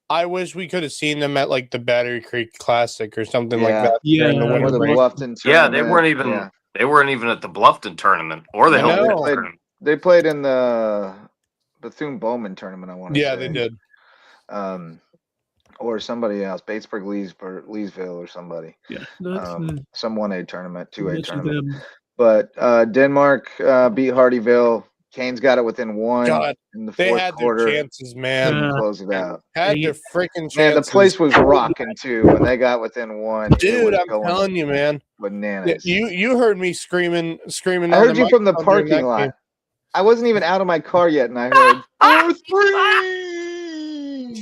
I wish we could have seen them at like the Battery Creek Classic or something like that. Yeah, or the Bluffton tournament. Yeah, they weren't even at the Bluffton tournament or the Hillhead tournament. They played in the Bethune Bowman tournament, I want to say. Yeah, they did. Or somebody else, Batesburg, Leesville, or somebody. Yeah, some 1A tournament, 2A tournament. Them. But Denmark beat Hardyville. Canes got it within 1 in the they fourth had quarter. Their chances, man. To close it out. Had their freaking chances. Man, the place was rocking too when they got within 1. Dude, I'm telling you, man. Bananas. You heard me screaming. I heard you from the parking lot. Game. I wasn't even out of my car yet, and I heard 4-3.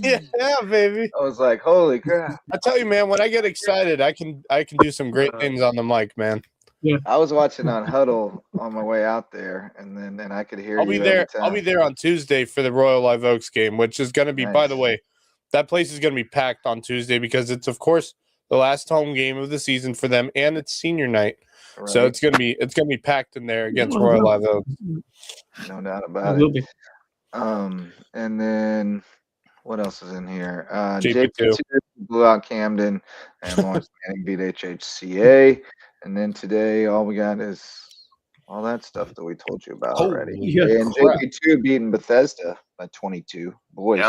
Yeah, baby. I was like, holy crap. I tell you, man, when I get excited, I can do some great things on the mic, man. Yeah. I was watching on Huddle on my way out there, and then I could hear I'll be there. I'll be there on Tuesday for the Royal Live Oaks game, which is going to be, by the way, that place is going to be packed on Tuesday because it's, of course, the last home game of the season for them, and it's senior night. Right. So it's gonna be packed in there against Royal Live Oaks. No doubt about it. And then what else is in here? JP2 blew out Camden, and Lawrence Manning beat HHCA. And then today, all we got is all that stuff that we told you about already. And JP2 beating Bethesda by 22. Boys,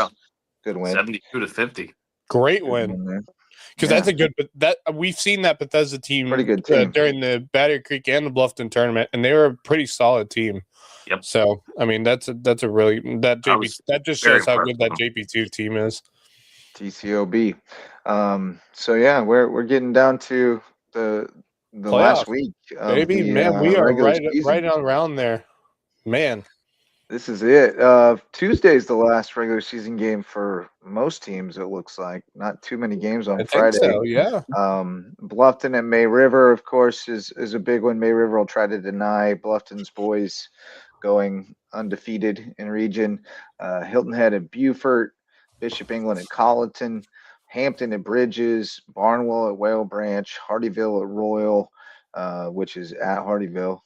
good win. 72-50. Great win. Because that's a good. We've seen that Bethesda team pretty good team during the Battery Creek and the Bluffton tournament, and they were a pretty solid team. Yep. So I mean, that just shows how good that JP2 team is. TCOB. So yeah, we're getting down to the last week. Maybe, man, we are right around there, man. This is it. Tuesday's the last regular season game for most teams, it looks like. Not too many games on I think Friday. so. Yeah. Bluffton and May River, of course, is a big one. May River will try to deny Bluffton's boys going undefeated in region. Hilton Head at Beaufort, Bishop England at Colleton, Hampton at Bridges, Barnwell at Whale Branch, Hardyville at Royal, which is at Hardyville.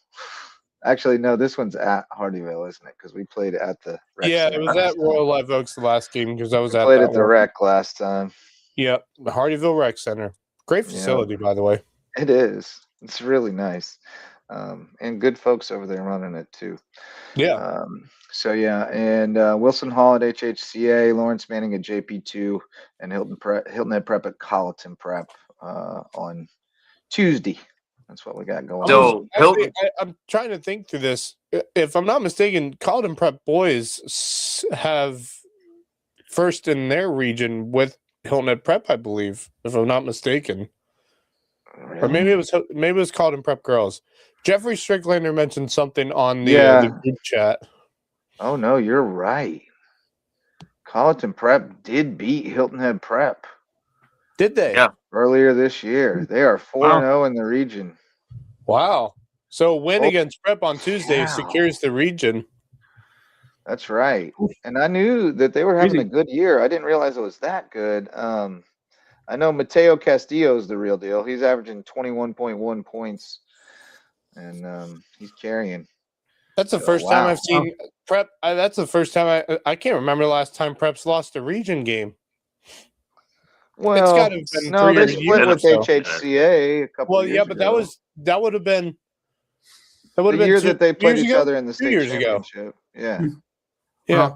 Actually, no, this one's at Hardyville, isn't it? Because we played at the rec Yeah, center it was last at time. Royal Live Oaks the last game because I was We at played that at the one. rec last time. Yep, the Hardyville Rec Center. Great facility, by the way. It is. It's really nice. And good folks over there running it too. Yeah. So yeah, and Wilson Hall at HHCA, Lawrence Manning at JP2, and Hilton Head Prep at Colleton Prep on Tuesday. That's what we got going on. So I'm trying to think through this. If I'm not mistaken, Colleton Prep boys have first in their region with Hilton Head Prep, I believe, if I'm not mistaken. Really? Or maybe it was Colleton Prep girls. Jeffrey Stricklander mentioned something on the group chat. Oh no, you're right. Colleton Prep did beat Hilton Head Prep. Did they? Yeah. Earlier this year. They are 4-0 in the region. Wow. So win against Prep on Tuesday secures the region. That's right. And I knew that they were having a good year. I didn't realize it was that good. I know Mateo Castillo is the real deal. He's averaging 21.1 points, and he's carrying. That's the first time I've seen Prep. That's the first time I can't remember the last time Prep's lost a region game. Well, it's got to have been no, they 3 split with years. HHCA a couple years ago. But that would have been the year that they played each other in the state years championship. Yeah. Yeah.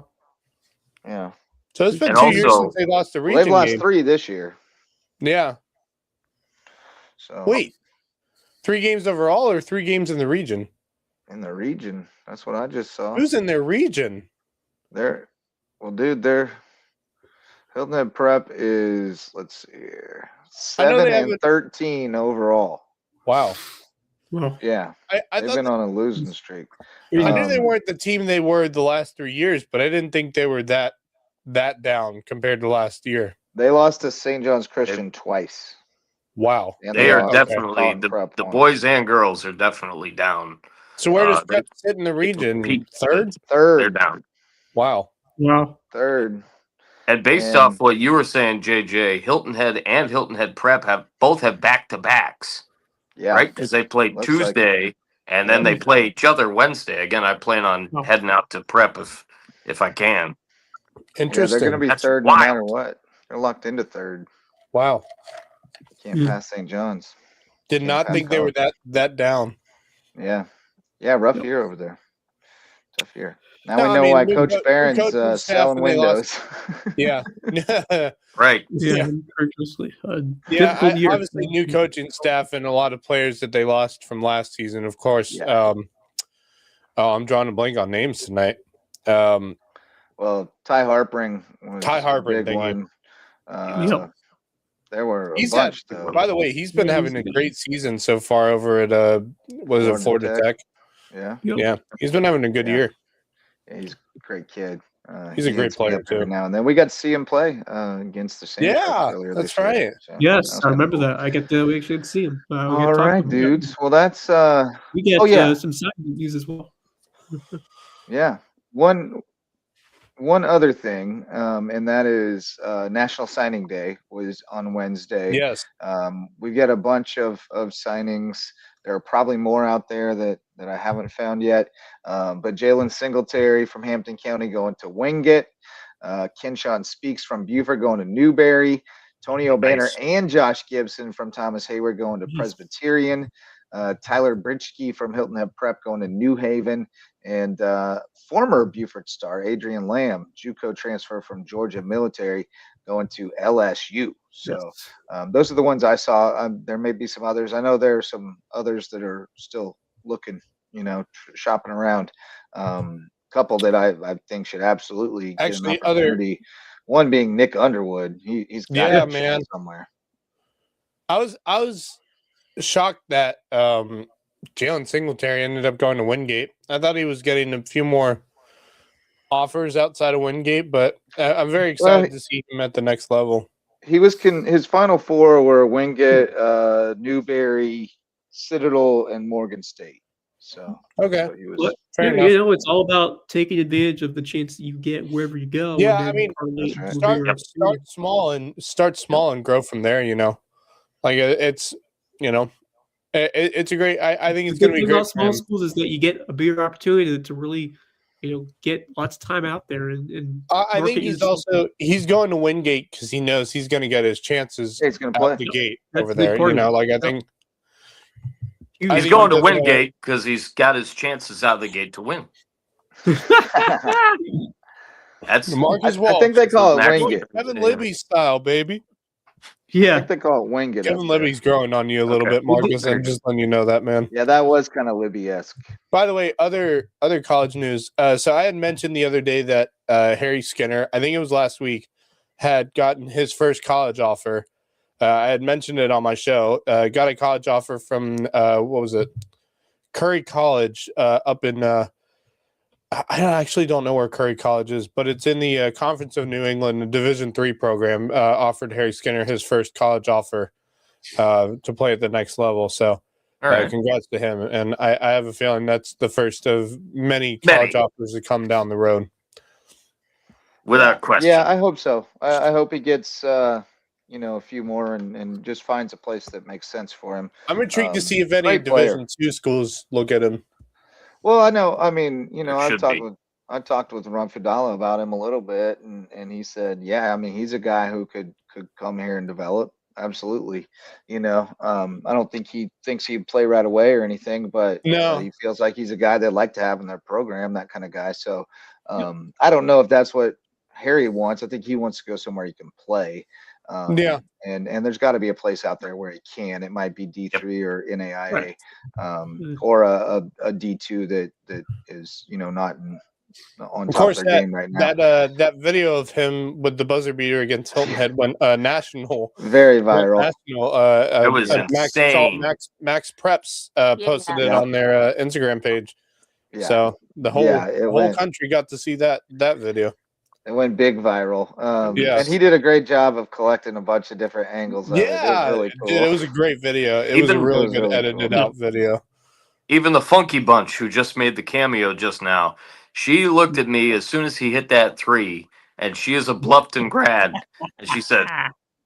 So it's been 2 years since they lost the region. They've lost game. 3 this year. Yeah. So wait, 3 games overall or 3 games in the region? In the region. That's what I just saw. Who's in their region? They're Hilton Head Prep is, let's see here, 7-13 overall. Wow. Well, yeah, they've been on a losing streak. I knew they weren't the team they were the last 3 years, but I didn't think they were that down compared to last year. They lost to St. John's Christian twice. Wow. And they are definitely the boys and girls are definitely down. So where does Prep sit in the region? Third? They're down. Wow. Third. And based off what you were saying, JJ, Hilton Head and Hilton Head Prep both have back-to-backs. Yeah. Right? Because they played Tuesday and then they play each other Wednesday. Again, I plan on heading out to Prep if I can. Interesting. Yeah, they're going to be third no matter what. They're locked into third. Wow. Can't pass St. John's. Did not think they were that down. Yeah. Yeah, rough year over there. Tough year. Now we know why Coach Barron's selling windows. Yeah. Right. Yeah. Obviously new coaching staff and a lot of players that they lost from last season, of course. Yeah. I'm drawing a blank on names tonight. Well, Ty Harpering was a big one. There were a bunch, though. By the way, he's been having a great season so far over at Florida Tech? Yeah. Yeah. He's been having a good year. Yeah, he's a great kid. He's a great player too. Now and then we got to see him play against the Saints. Yeah, that's right. So yes, I remember that. I get we actually see him. All right, dudes. Well, that's we get some signing news as well. Yeah. One other thing, and that is National Signing Day was on Wednesday. Yes. We get a bunch of signings. There are probably more out there that I haven't found yet. But Jalen Singletary from Hampton County going to Wingate. Kenshawn Speaks from Beaufort going to Newberry. Tony O'Banner and Josh Gibson from Thomas Hayward going to Presbyterian. Tyler Britschke from Hilton Head Prep going to New Haven. And former Beaufort star Adrian Lamb, JUCO transfer from Georgia Military, going to LSU. So those are the ones I saw. There may be some others. I know there are some others that are still looking, shopping around. Couple that I think should absolutely get an opportunity. One being Nick Underwood. He's got somewhere. I was shocked that Jalen Singletary ended up going to Wingate. I thought he was getting a few more offers outside of Wingate, but I'm very Well, excited to see him at the next level. he was his final four were Wingate, Newberry, Citadel, and Morgan State. So Okay, he was. But fair yeah, enough. it's all about taking advantage of the chance that you get wherever you go. Yeah, and then I mean, parlay That's it right. into a start small and grow from there. Like it's it's a great. I think The it's going good to be thing great about for small him. schools is that you get a bigger opportunity to really, get lots of time out there and I think market yourself. he's going to Wingate because he knows he's going to get his chances He's going to out play. the gate That's over a big there. part of it. Like I Yep. think Huge. I He's think going to he does have a- Wingate because he's got his chances out of the gate to win. That's Marcus I Walsh, think they call it Actually, Wingate. Kevin Libby style, baby. I yeah. think they call it Wingate. Kevin up there. Libby's growing on you a little Okay. bit, Marcus. I'm just letting you know that, man. Yeah, that was kind of Libby-esque. By the way, other college news. So I had mentioned the other day that Harry Skinner, I think it was last week, had gotten his first college offer. I had mentioned it on my show. Got a college offer from what was it? Curry College up in. I actually don't know where Curry College is, but it's in the Conference of New England, a Division III program. Offered Harry Skinner his first college offer to play at the next level. So. all right. Congrats to him, and I have a feeling that's the first of many college offers to come down the road. Without question. Yeah, I hope so. I hope he gets a few more and just finds a place that makes sense for him. I'm intrigued to see if any great player. Division II schools look at him. Well, I know. I mean, I've should talked be. with Ron Fidala about him a little bit, and he said, yeah, I mean, he's a guy who could come here and develop. Absolutely. I don't think he thinks he'd play right away or anything, but No. he feels like he's a guy they'd like to have in their program, that kind of guy. So I don't know if that's what Harry wants. I think he wants to go somewhere he can play. Yeah. And there's got to be a place out there where he can. It might be D3 or NAIA, Right. or a D2 that is not on Of top course, of their game right now. that video of him with the buzzer beater against Hilton Head went national. Very viral. National. It was insane. Max Preps posted it on their Instagram page. Yeah. So the whole country got to see that video. It went big viral. Yes. And he did a great job of collecting a bunch of different angles of it. It was really cool. Dude, it was a great video. It was a really good edited out video. Even the Funky Bunch, who just made the cameo just now, she looked at me as soon as he hit that three, and she is a Bluffton grad, and she said,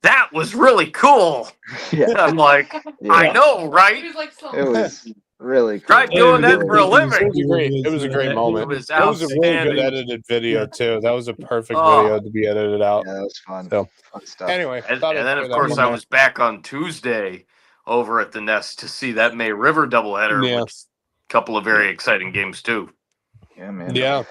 "That was really cool." Yeah. I'm like, I know, right? It was really cool. Try doing that for a living. It was a great moment. It was That was a really good outstanding. edited video too. That was a perfect video to be edited out. Yeah, that was fun. So, Fun stuff. anyway, And then, of course, I was back on Tuesday over at the Nest to see that May River doubleheader with a couple of very exciting games, too. Yeah, man. Yeah.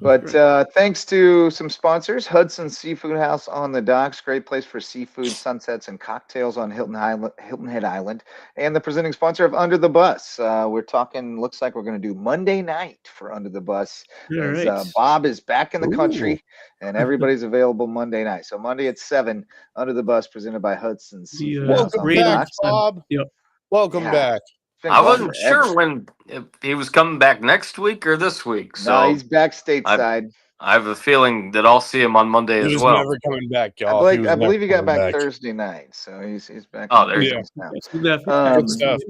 But thanks to some sponsors, Hudson Seafood House on the docks, great place for seafood, sunsets, and cocktails on Hilton Head Island, and the presenting sponsor of Under the Bus. We're talking, looks like we're going to do Monday night for Under the Bus. As, Bob is back in the country, and everybody's available Monday night. So Monday at 7, Under the Bus, presented by Hudson Seafood House. Welcome back, Bob. Yep. Welcome back. I wasn't sure if he was coming back next week or this week. So no, he's back stateside. I have a feeling that I'll see him on Monday as well. Never coming back, y'all. I believe he got back Thursday night, so he's back. Oh, there you go. Good stuff.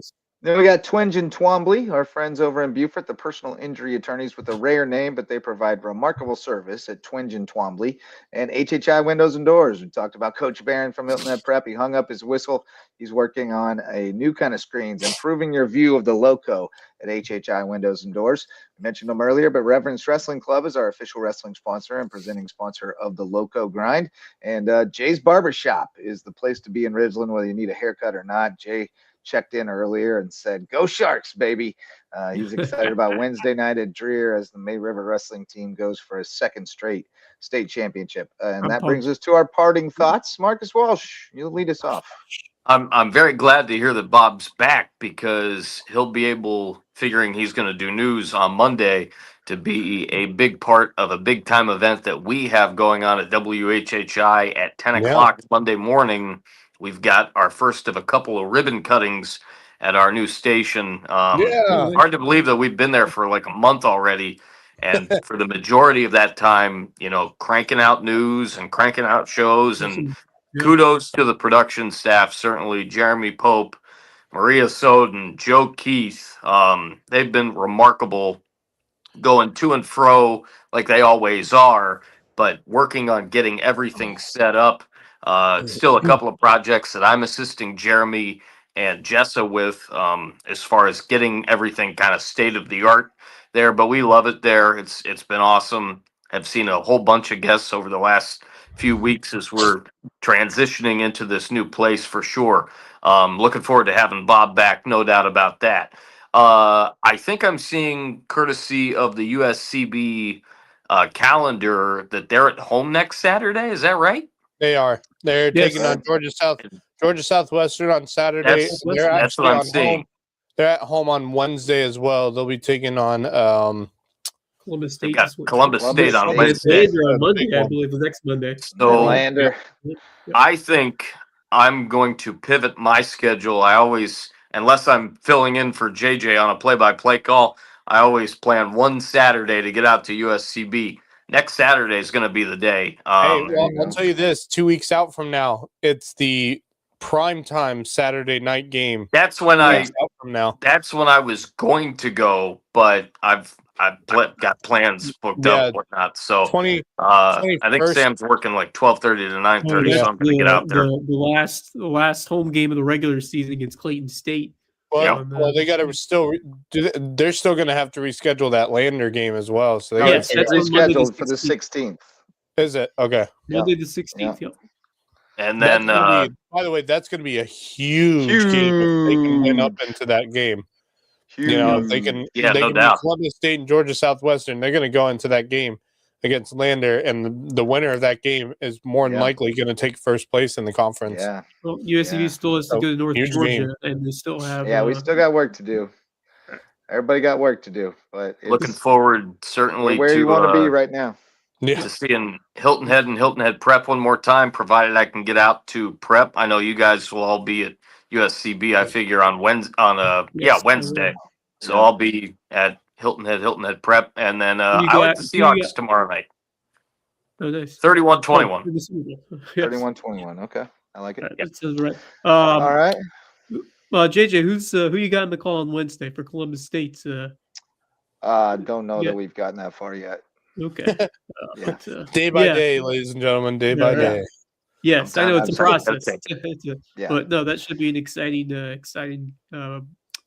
Then we got Twenge and Twombly, our friends over in Beaufort, the personal injury attorneys with a rare name, but they provide remarkable service at Twenge and Twombly and HHI Windows and Doors. We talked about Coach Barron from Hilton Head Prep. He hung up his whistle. He's working on a new kind of screens, improving your view of the Lowco at HHI Windows and Doors. I mentioned them earlier, but Reverend's Wrestling Club is our official wrestling sponsor and presenting sponsor of the Lowco Grind. And Jay's Barbershop is the place to be in Ridgeland, whether you need a haircut or not. Jay checked in earlier and said, "Go Sharks, baby." He's excited about Wednesday night at Dreer as the May River wrestling team goes for a second straight state championship. And that brings us to our parting thoughts. Marcus Walsh, you'll lead us off. I'm very glad to hear that Bob's back because he'll be able, figuring he's going to do news on Monday, to be a big part of a big time event that we have going on at WHHI at 10 o'clock Monday morning. We've got our first of a couple of ribbon cuttings at our new station. Hard to believe that we've been there for like a month already. And for the majority of that time, cranking out news and cranking out shows. And Yeah. kudos to the production staff, certainly Jeremy Pope, Maria Soden, Joe Keith. They've been remarkable going to and fro like they always are, but working on getting everything set up. Still a couple of projects that I'm assisting Jeremy and Jessa with as far as getting everything kind of state of the art there, but we love it there. It's been awesome. I've seen a whole bunch of guests over the last few weeks as we're transitioning into this new place for sure. Looking forward to having Bob back, no doubt about that. I think I'm seeing, courtesy of the USCB calendar, that they're at home next Saturday. Is that right? They are. They're Yes. taking on Georgia Southwestern on Saturday. They're That's what actually I'm on seeing. home. They're at home on Wednesday as well. They'll be taking on Columbus They've State. got is what- Columbus Columbus State on State. Wednesday. Lander on Monday, Big I one. believe, the next Monday. So Lander. I think I'm going to pivot my schedule. I always, unless I'm filling in for JJ on a play-by-play call, I always plan one Saturday to get out to USCB. Next Saturday is going to be the day. Hey, there well, you I'll go. tell you this: 2 weeks out from now, it's the prime time Saturday night game. That's when 2 weeks out from now. That's when I was going to go, but I've got plans booked Yeah, up, whatnot. So 20, I think 21st. Sam's working like 12:30 to 9:30, That's so I'm going to get out there. the last home game of the regular season against Clayton State. Yep. Well, they got to still. They're still going to have to reschedule that Lander game as well. So they No, gotta it's that's on Monday the rescheduled for the 16th. 16th. Is it okay? Monday the 16th. Yep. And That's then gonna be, by the way, that's going to be a huge game if they can win up into that game. You know, if they can, Yeah, they no can doubt. beat Columbus State and Georgia Southwestern. They're going to go into that game against Lander, and the winner of that game is more than Yeah. likely going to take first place in the conference. Yeah, Well, USCB Yeah. still has to go to North Huge Georgia, game. and they still have. yeah, we still got work to do. Everybody got work to do, but looking it's forward we're certainly where you want to be right now. Yeah. to seeing Hilton Head and Hilton Head Prep one more time, provided I can get out to Prep. I know you guys will all be at USCB. I figure on Wednesday. Yes, Wednesday. So Yeah. I'll be at Hilton Head Prep, and then I like the Seahawks tomorrow night. Oh, nice. 31-21. Oh, the Super Bowl. Yes. 31-21. Okay, I like it. All right, that sounds right. All right. JJ, who you got in the call on Wednesday for Columbus State? Don't know Yeah. that we've gotten that far yet. Okay. Yeah. Day by yeah. day, ladies and gentlemen, day by Yeah. day. Yes, I know it's a process. Absolutely. Yeah. But no, that should be an exciting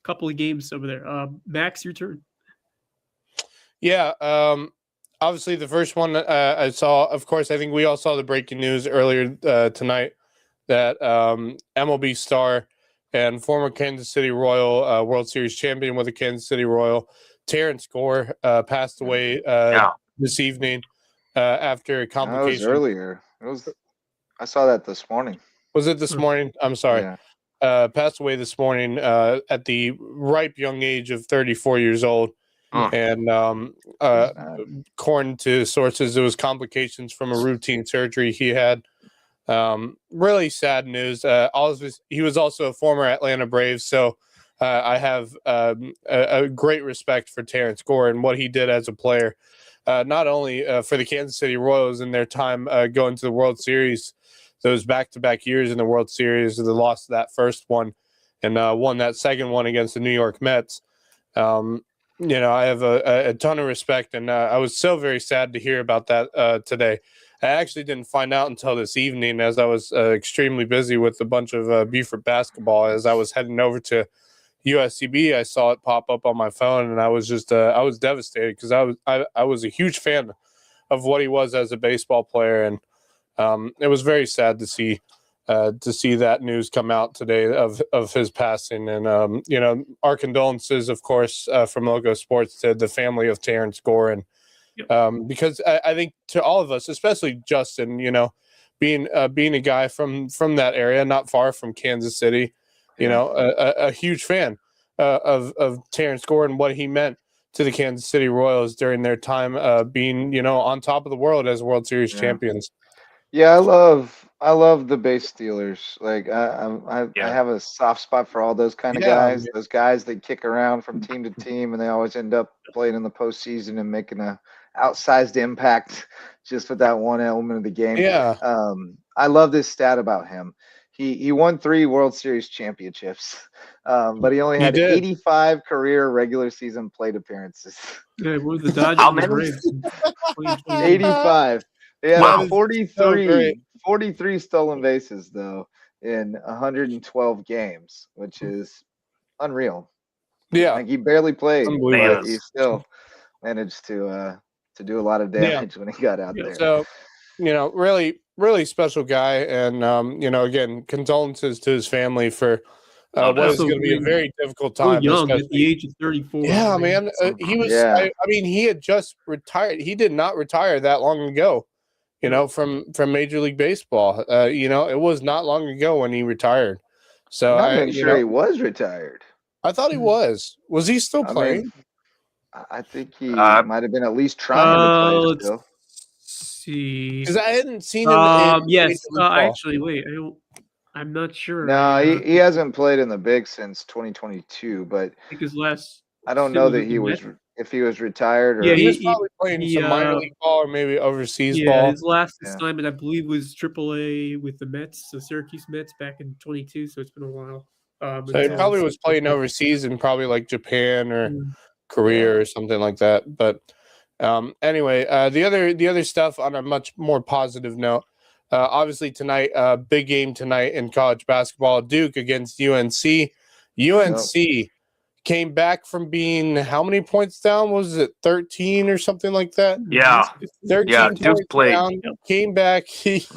couple of games over there. Max, your turn. Yeah. Obviously, the first one I saw, of course, I think we all saw the breaking news earlier tonight that MLB star and former Kansas City Royal World Series champion with the Kansas City Royal, Terrence Gore, passed away this evening after a That was complication. earlier. I saw that this morning. Was it this morning? I'm sorry. Yeah. Passed away this morning at the ripe young age of 34 years old. And according to sources, it was complications from a routine surgery he had. Really sad news. He was also a former Atlanta Braves, so I have a great respect for Terrence Gore and what he did as a player, not only for the Kansas City Royals in their time going to the World Series, those back-to-back years in the World Series, they lost that first one and won that second one against the New York Mets. I have a ton of respect, and I was so very sad to hear about that today. I actually didn't find out until this evening, as I was extremely busy with a bunch of Beaufort basketball. As I was heading over to USCB, I saw it pop up on my phone, and I was just I was devastated because I was a huge fan of what he was as a baseball player, and it was very sad to see that news come out today of his passing. And our condolences, of course, from LowcoSports to the family of Terrence Gore. And because I think to all of us, especially Justin, being a guy from that area, not far from Kansas City, a huge fan of Terrence Gore and what he meant to the Kansas City Royals during their time being, on top of the world as World Series champions. Yeah, I love I love the base stealers. Like I Yeah. have a soft spot for all those kind of Yeah, guys. man. Those guys that kick around from team to team, and they always end up playing in the postseason and making a outsized impact just with that one element of the game. Yeah. I love this stat about him. He won 3 World Series championships, but he only He had did. 85 career regular season plate appearances. Yeah, what was the Dodgers How and the many? Braves in 2021? 85. He had Wow. That is so 43, great. 43 stolen bases though in 112 games, which is unreal. Yeah. Like he barely played, Unbelievable. but he still managed to do a lot of Yeah. damage when he got out Yeah. there. So, really, really special guy. And, again, condolences to his family for No what is doubt. going to be a Also, very difficult So time. young at the Especially, age of 34. yeah, I mean, man. He was, Yeah. I mean, he had just retired. He did not retire that long ago, from Major League Baseball. It was not long ago when he retired. So, I'm not even sure he was retired. I thought he was. Was he still I playing? mean, I think he Uh, might have been at least trying to play let's still. see. Because I hadn't seen him in Yes. Major League Ball. Actually, wait. I'm not sure. No, he hasn't played in the big since 2022, but I think his last. I don't stint know was that with he the was Mets. if he was retired or Yeah, He was probably playing he, some minor league ball or maybe overseas Yeah, ball. his last Yeah. assignment, I believe, was AAA with the Mets, the Syracuse Mets, back in 22. So it's been a while. So he until- probably was playing overseas in probably like Japan or Mm. Korea or something like that. But anyway, the other stuff on a much more positive note. Obviously tonight, big game tonight in college basketball. Duke against UNC. UNC came back from being how many points down? Was it 13 or something like that? Yeah. 13 Yeah, Duke points played. down. Came back. Duke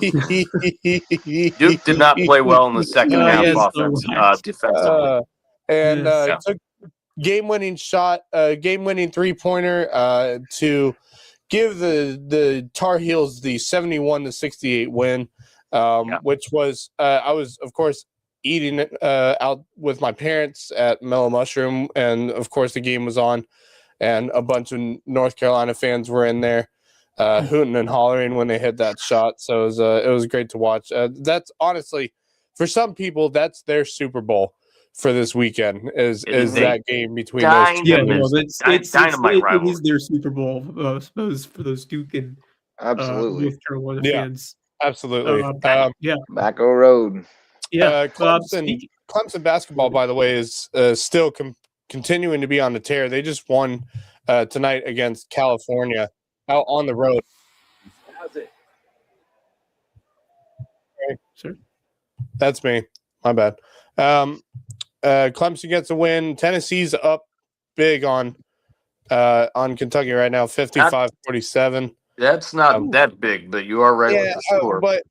did not play well in the second half yes, offense, no. defensively. And Yes. took game-winning shot, game-winning three-pointer to give the Tar Heels the 71-68 win, which was I was, of course, eating it out with my parents at Mellow Mushroom, and of course the game was on, and a bunch of North Carolina fans were in there hooting and hollering when they hit that shot. So it was great to watch. That's honestly, for some people, that's their Super Bowl for this weekend is that game between those two. Yeah, Dynamite. no, Dynamite it rivalry. is their Super Bowl, I suppose, for those Duke and absolutely North Carolina Yeah. fans. Absolutely. Yeah, Tobacco Road. yeah. Clemson basketball, by the way, is still continuing to be on the tear. They just won tonight against California out on the road. How's it? Sir? That's me. My bad. Clemson gets a win. Tennessee's up big on Kentucky right now, 55-47. That's not that big, but you are right with the score. But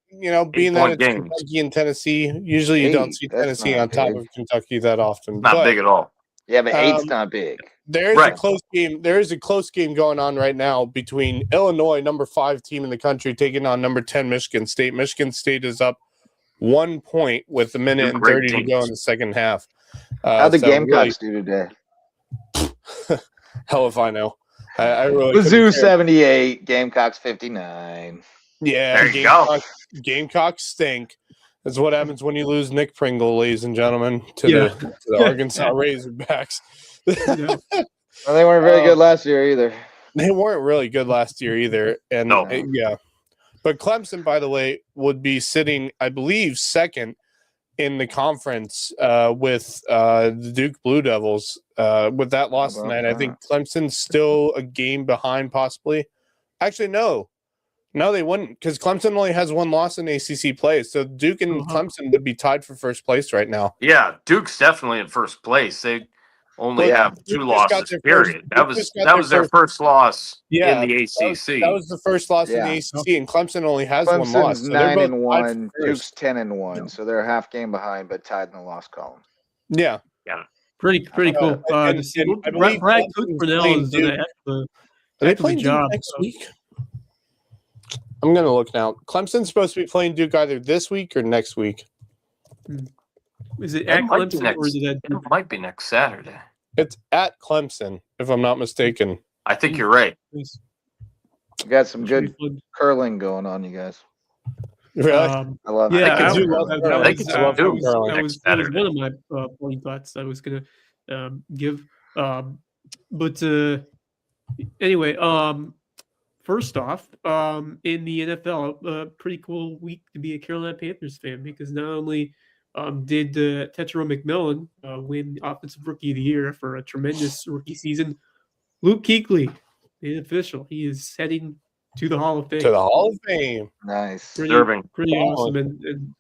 being that 8-point it's games. Kentucky and Tennessee, usually you don't 8, see that's Tennessee not on top big. of Kentucky that often. Not but big at all. Yeah, but 8's not big. There's Right. a close game. There is a close game going on right now between Illinois, number 5 team in the country, taking on number 10 Michigan State. Michigan State is up 1 point with a minute Two and great 30 to go teams. in the second half. How'd the so Gamecocks do today? hell if I know. I really couldn't Mizzou care. 78, Gamecocks 59. There Yeah, you go. Gamecocks stink. That's what happens when you lose Nick Pringle, ladies and gentlemen, to Yeah. the Arkansas Razorbacks. Yeah. Well, they weren't very good last year either. They weren't really good last year either. And No. yeah. But Clemson, by the way, would be sitting, I believe, second in the conference with the Duke Blue Devils. With that loss How about tonight, I that? think Clemson's still a game behind, possibly. Actually, no. No, they wouldn't, because Clemson only has one loss in ACC play. So Duke and Clemson would be tied for first place right now. Yeah, Duke's definitely in first place. They only Well, have Duke 2 just got losses. their Period. first- That Duke was just got their first loss Yeah, in the ACC. That was the first loss in the Yeah. ACC, and Clemson only has one loss. Clemson's So they're 9 both and tied 1, for Duke's first. 10 and 1, so they're a half game behind, but tied in the loss column. Yeah. Pretty cool. And To see I believe Brad Coach Clemson's Brunell playing has done Duke. a heck of Are they a playing Duke job. next week? I'm going to look now. Clemson's supposed to be playing Duke either this week or next week. Is it It at might be Clemson or is it at It might be next Saturday. It's at Clemson, if I'm not mistaken. I think you're right. We got some Should be good fun. curling going on, you guys. Really? I love Yeah, I do love that curling. I think was it's that due was curling. that next was that was Saturday. one of my point thoughts I was gonna give. But anyway, first off, in the NFL, pretty cool week to be a Carolina Panthers fan because not only did Tetro McMillan win Offensive Rookie of the Year for a tremendous rookie season, Luke Kuechly, the official, he is heading to the Hall of Fame. To the Hall of Fame. nice. Pretty awesome, and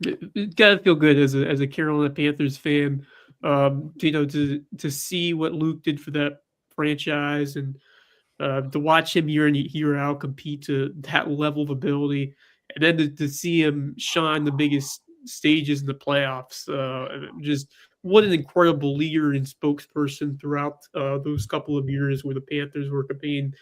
it gotta feel good as a Carolina Panthers fan, to see what Luke did for that franchise and to watch him year in year out compete to that level of ability, and then to see him shine the biggest stages in the playoffs. Just what an incredible leader and spokesperson throughout those couple of years where the Panthers were competing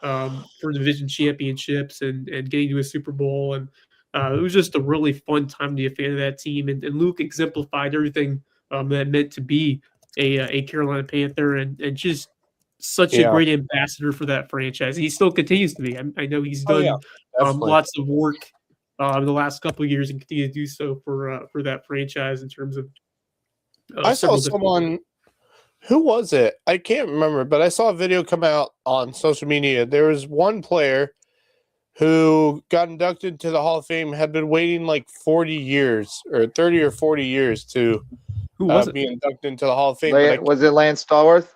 for division championships and getting to a Super Bowl. And it was just a really fun time to be a fan of that team. And Luke exemplified everything that meant to be a Carolina Panther and just such a great ambassador for that franchise. He still continues to be. I know he's done lots of work in the last couple of years and continue to do so for that franchise in terms of. I saw someone. Who was it? I can't remember, but I saw a video come out on social media. There was one player who got inducted to the Hall of Fame, had been waiting like 40 years or 30 or 40 years to be inducted into the Hall of Fame. Was it Lance Stallworth?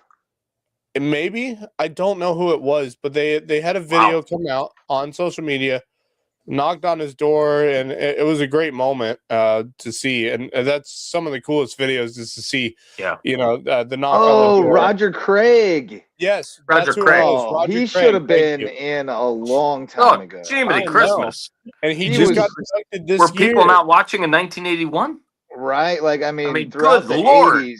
Maybe. I don't know who it was, but they had a video come out on social media, knocked on his door, and it was a great moment to see. And that's some of the coolest videos is to see, the knock on the door. Roger Craig. Yes, Roger that's who Craig. it was. Roger He Craig, should have thank been you. in a long time ago. Jiminy I know. Christmas. And he He just was- got inducted this Were year. people not watching in 1981? Right? Like, I mean, good throughout the Lord. 80s,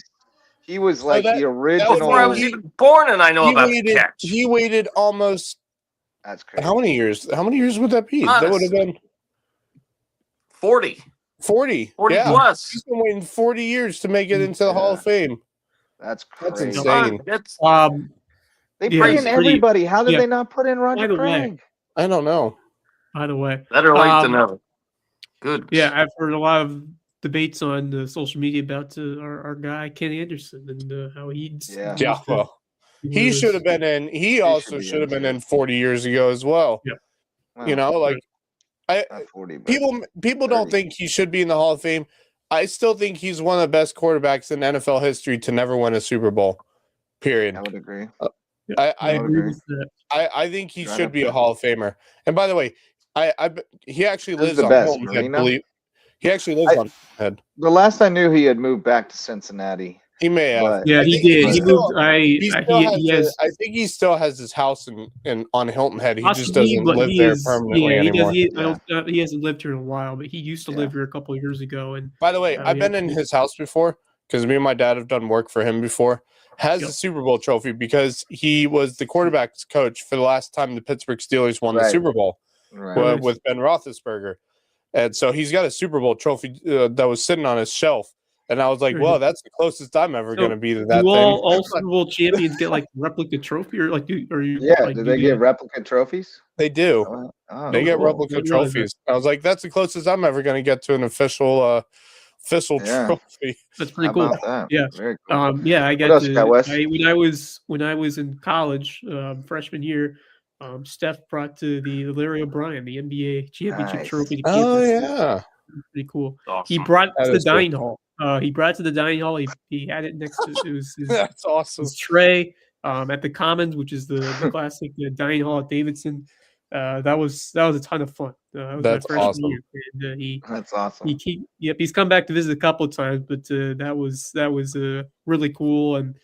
he was like that- the that original. Before I was even born, and I know about the catch. He waited almost That's crazy. how many years? How many years would that be? That would have been 40. 40. 40 yeah. plus. He's been waiting 40 years to make it into the Hall of Fame. That's That's crazy. insane. That's They Yeah, put it's in pretty- everybody. How did yeah. they not put in By Roger the way, Craig? I don't know. by the way. better late than never. Good. Yeah, I've heard a lot of debates on social media about our guy Ken Anderson and how he's Yeah. Yeah, well, he should have been in. He also should have been in 40 years ago as well. Yeah. Well, You know, like not 40, but people don't 30. think he should be in the Hall of Fame. I still think he's one of the best quarterbacks in NFL history to never win a Super Bowl. Period. I would agree. I I agree agree. with that. I think he Right should up be a there. Hall of Famer. And by the way, he actually Who's lives the on best, Hilton Head. Marino? He actually lives on Hilton Head. The last I knew, he had moved back to Cincinnati. He may have. But Yeah, I he think did. he He still- moved. He has. I think he still has his house in on Hilton Head. He just possibly, doesn't but live he there is- permanently yeah, he anymore. does. He hasn't lived here in a while, but he used to live here a couple of years ago. And By the way, I've been in his house before because me and my dad have done work for him before. Has Yep. a Super Bowl trophy because he was the quarterback's coach for the last time the Pittsburgh Steelers won the Right. Super Bowl Right. with Ben Roethlisberger. And so he's got a Super Bowl trophy that was sitting on his shelf. And I was like, Very well, good. that's the closest I'm ever So, going to be to that do thing. all Super Bowl champions get like replica trophy or like do you? Yeah. Like, Do they get replica trophies? They do. Oh, They get cool. replica Didn't realize that. trophies. I was like, that's the closest I'm ever going to get to an official Yeah. trophy. That's pretty How cool. about that? Yeah. Very cool. Yeah, I What got else you got, Wes? when I was in college, freshman year. Steph brought to the Larry O'Brien the NBA championship Nice. trophy to Oh, campus. yeah. Pretty cool. Awesome. He brought it That to the is cool. dining hall. He brought it to the dining hall. He had it next to it was That's awesome. his tray at the Commons, which is the classic dining hall at Davidson. That was a ton of fun. That was That's my freshman awesome. year. And, That's awesome. he's come back to visit a couple of times, but that was really cool, and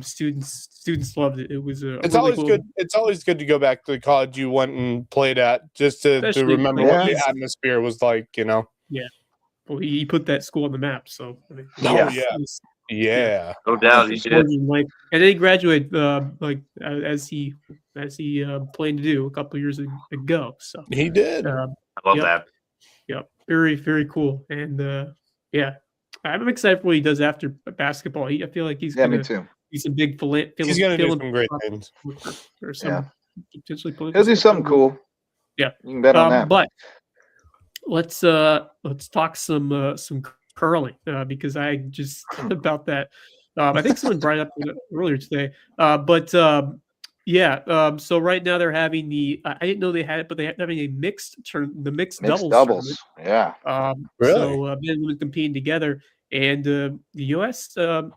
students loved it. It was It's really always cool. good. It's always good to go back to the college you went and played at, just to Especially remember like what the these- atmosphere was like. You know. Well, he put that school on the map, so I mean, Oh, Yeah. yeah. it was- Yeah. No doubt he did. Sporting, like, and then he graduated as he planned to do a couple of years ago. So He did. I love Yep. that. Yep, very very cool, and yeah, I'm excited for what he does after basketball. I feel like he's Yeah, me gonna too. be some big He's gonna do some great things. or some Yeah. potentially He'll do something cool. Yeah. You can bet on that. But let's talk some curling because I just thought about that. I think someone brought it up earlier today. So right now they're having I didn't know they had it, but they're having a mixed Mixed doubles doubles. tournament. Yeah. Really? So men and women competing together, and the U.S. 6-4,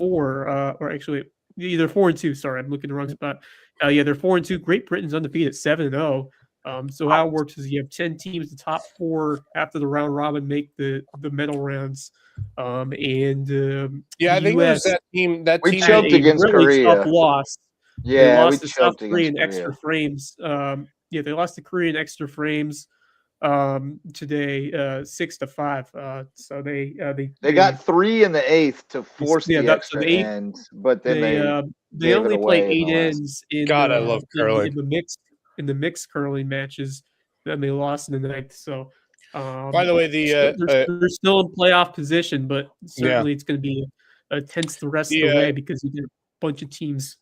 or actually either 4-2. Sorry, I'm looking in the wrong spot. They're 4-2. Great Britain's undefeated 7-0. So how it works is you have 10 teams. The top 4 after the round robin make the medal rounds. Yeah, The I think it was US that team. That We team had choked a against really tough Korea. loss. They Yeah, we lost to South choked Korea against in extra Korea. frames. They lost to Korea in extra frames today, 6-5. So They got 3 in the 8th to force yeah, the that, so extra the 8th end, but then they they gave it only play away in 8 the last. ends in God, I love curling. in the mixed curling matches. Then they lost in the 9th. So By the way, they're still in playoff position, but Yeah. certainly it's going to be tense the rest of the way because you get a bunch of teams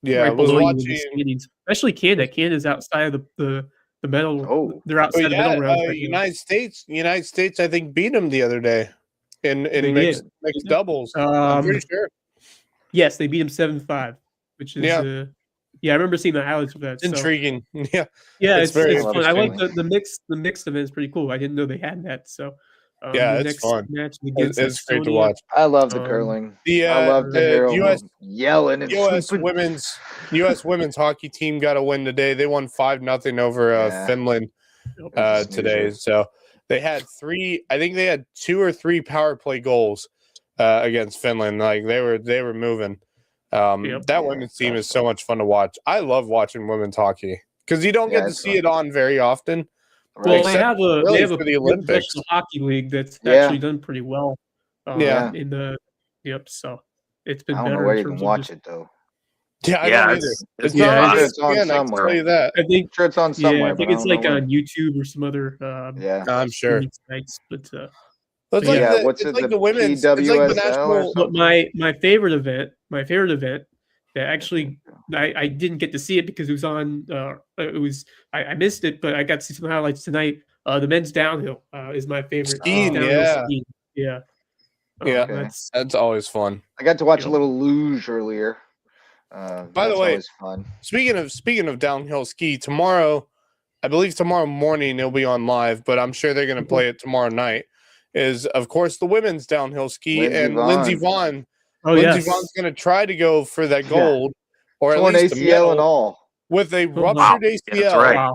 right was below you in the watching. standings, especially Canada. Canada's outside of the medal. Oh. They're outside the medal round right now. United States, I think, beat them the other day in They mixed did. doubles. I'm pretty sure. Yes, they beat them 7-5, which is I remember seeing the highlights of that. It's intriguing. Yeah, It's very it's fun. I like interesting. the mixed event is pretty cool. I didn't know they had that. So Yeah, the it's next fun. match against It's great to Estonia. watch. I love the curling. The I love to hear US them yelling and US swooping. women's hockey team got a win today. They won 5-0 over Finland today. So they had 3. I think they had 2 or 3 power play goals against Finland. Like they were moving. That women's team is so much fun to watch. I love watching women's hockey because you don't get to see it on very often. Well, they have a for the Olympics. professional hockey league that's actually done pretty well. In the so it's been I don't better know where in you can terms watch of it though. Yeah, I don't either. It's not on it's on ESPN, I can somewhere. tell you that. I think I'm sure it's on somewhere. I think it's like on YouTube or some other I'm sure. sites. But It's like the women's. It's like the national. But my favorite event that actually I didn't get to see it because it was on. I missed it, but I got to see some highlights tonight. The men's downhill is my favorite. Skiing, Skiing. Yeah. That's always fun. I got to watch a little luge earlier. By the way, always fun. Speaking of downhill ski, tomorrow, I believe tomorrow morning it'll be on live, but I'm sure they're going to play it tomorrow night. Is of course the women's downhill ski Lindsey Vonn. Lindsey Vonn's going to try to go for that gold, or torn at least ACL a medal and all with a ruptured ACL. That's right.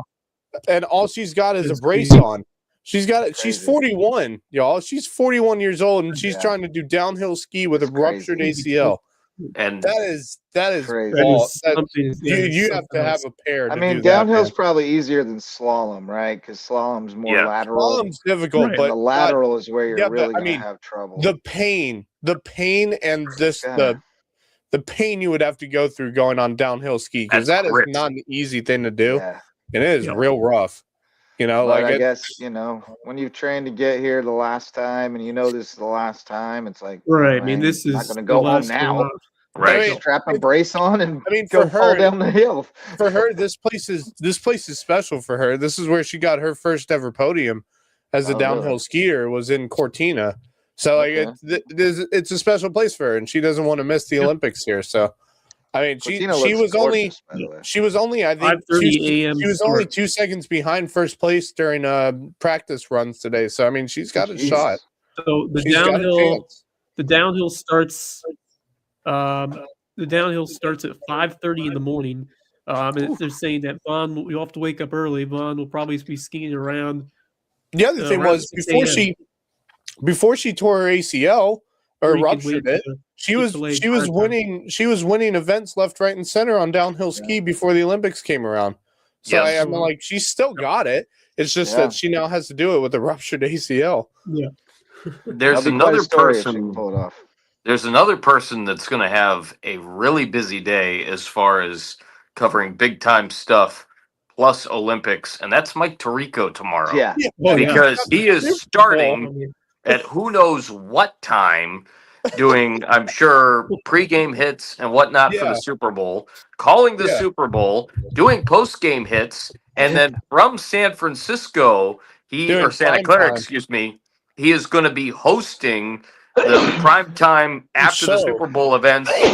And all she's got is a brace on. She's got it. She's 41, y'all. She's 41 years old, and she's trying to do downhill ski with a ruptured ACL. And that is crazy. You have to have a pair. I mean, downhill's probably easier than slalom, right? Because slalom's more lateral. Slalom's difficult, but the lateral is where you're really going to have trouble. The pain, and the pain you would have to go through going on downhill ski, because that is not an easy thing to do, and it is real rough. You know, but I guess when you've trained to get here the last time, and this is the last time, it's like right. I mean, this is not going to go home now. Right, just strap a brace on and go fall down the hill. For her, this place is special for her. This is where she got her first ever podium as a downhill skier. Was in Cortina, so it's a special place for her, and she doesn't want to miss the Olympics here. So, I mean, she was only I think 5:30 she was only 2 seconds behind first place during practice runs today. So I mean, she's got a shot. So the downhill starts. The downhill starts at 5:30 in the morning. And they're saying that Vonn, you'll have to wake up early. Vonn will probably be skiing around. The other thing was before she tore her ACL or ruptured it, she was winning events left, right, and center on downhill ski before the Olympics came around. So I'm like, she's still got it. It's just that she now has to do it with a ruptured ACL. Yeah. There's another person. There's another person that's going to have a really busy day as far as covering big time stuff plus Olympics, and that's Mike Tirico tomorrow. Yeah. Because he is starting at who knows what time, doing, I'm sure, pregame hits and whatnot for the Super Bowl, calling the Super Bowl, doing postgame hits, and then from San Francisco, Doing or Santa prime Clara, time. excuse me, he is going to be hosting the prime time after the Show. Super Bowl events, you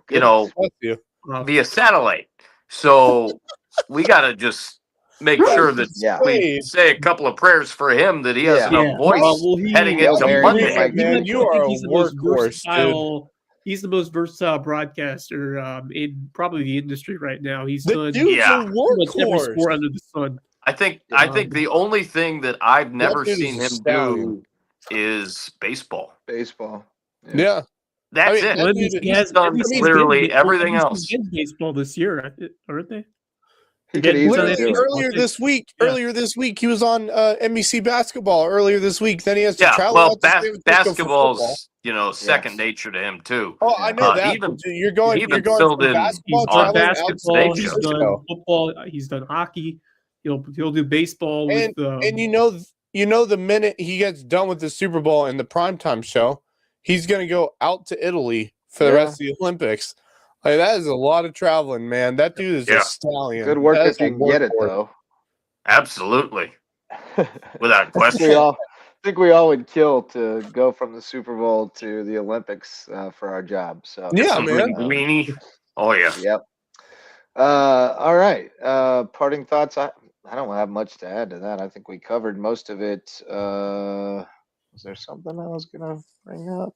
Goodness. know, Bless you. via satellite. So we got to just make sure that Yeah. we Hey. say a couple of prayers for him that he has Yeah. enough voice well, he, heading Hail into Mary, Monday. Mike Man, G. you are a he's the most workhorse, dude. versatile. He's the most versatile broadcaster in probably the industry right now. He's The done dude's Yeah. a pretty much every workhorse. sport under the sun. I think the only thing that I've never dude is seen a him stallion. do is baseball. Baseball. Yeah. That's mean, it. that Well, dude- NBC He's has done NBC's literally getting- everything NBC's else. getting baseball this year, aren't they? He They're could getting easily on do it. baseball. Earlier this week, he was on NBC basketball earlier this week. Then he has to Yeah, travel well, out to San Francisco for football. basketball's second nature to him too. Oh, I know Uh, that. even- but you're going even from filled in basketball He's done on traveling out to basketball. San He's Francisco. done football. He's done hockey. He'll do baseball with. And you know the minute he gets done with the Super Bowl and the primetime show, he's going to go out to Italy for the Yeah. rest of the Olympics. Like, that is a lot of traveling, man. That dude is Yeah. a stallion. Good work That if is a you can get it, workhorse. though. Absolutely, without I question. think we all would kill to go from the Super Bowl to the Olympics for our job. So Yeah, Some man. Linguini. Oh yeah. Yep. All right. Parting thoughts. I don't have much to add to that. I think we covered most of it. Was there something I was gonna bring up?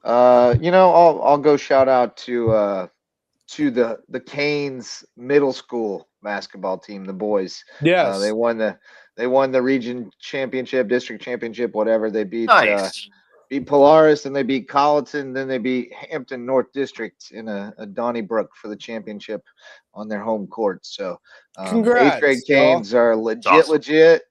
I'll go shout out to the Canes middle school basketball team, the boys. Yes. They won the region championship, district championship, whatever. They beat Polaris, and they beat Colleton, then they beat Hampton North District in a Donnybrook for the championship on their home court. So Congrats, 8th grade y'all. Canes are legit, awesome. legit.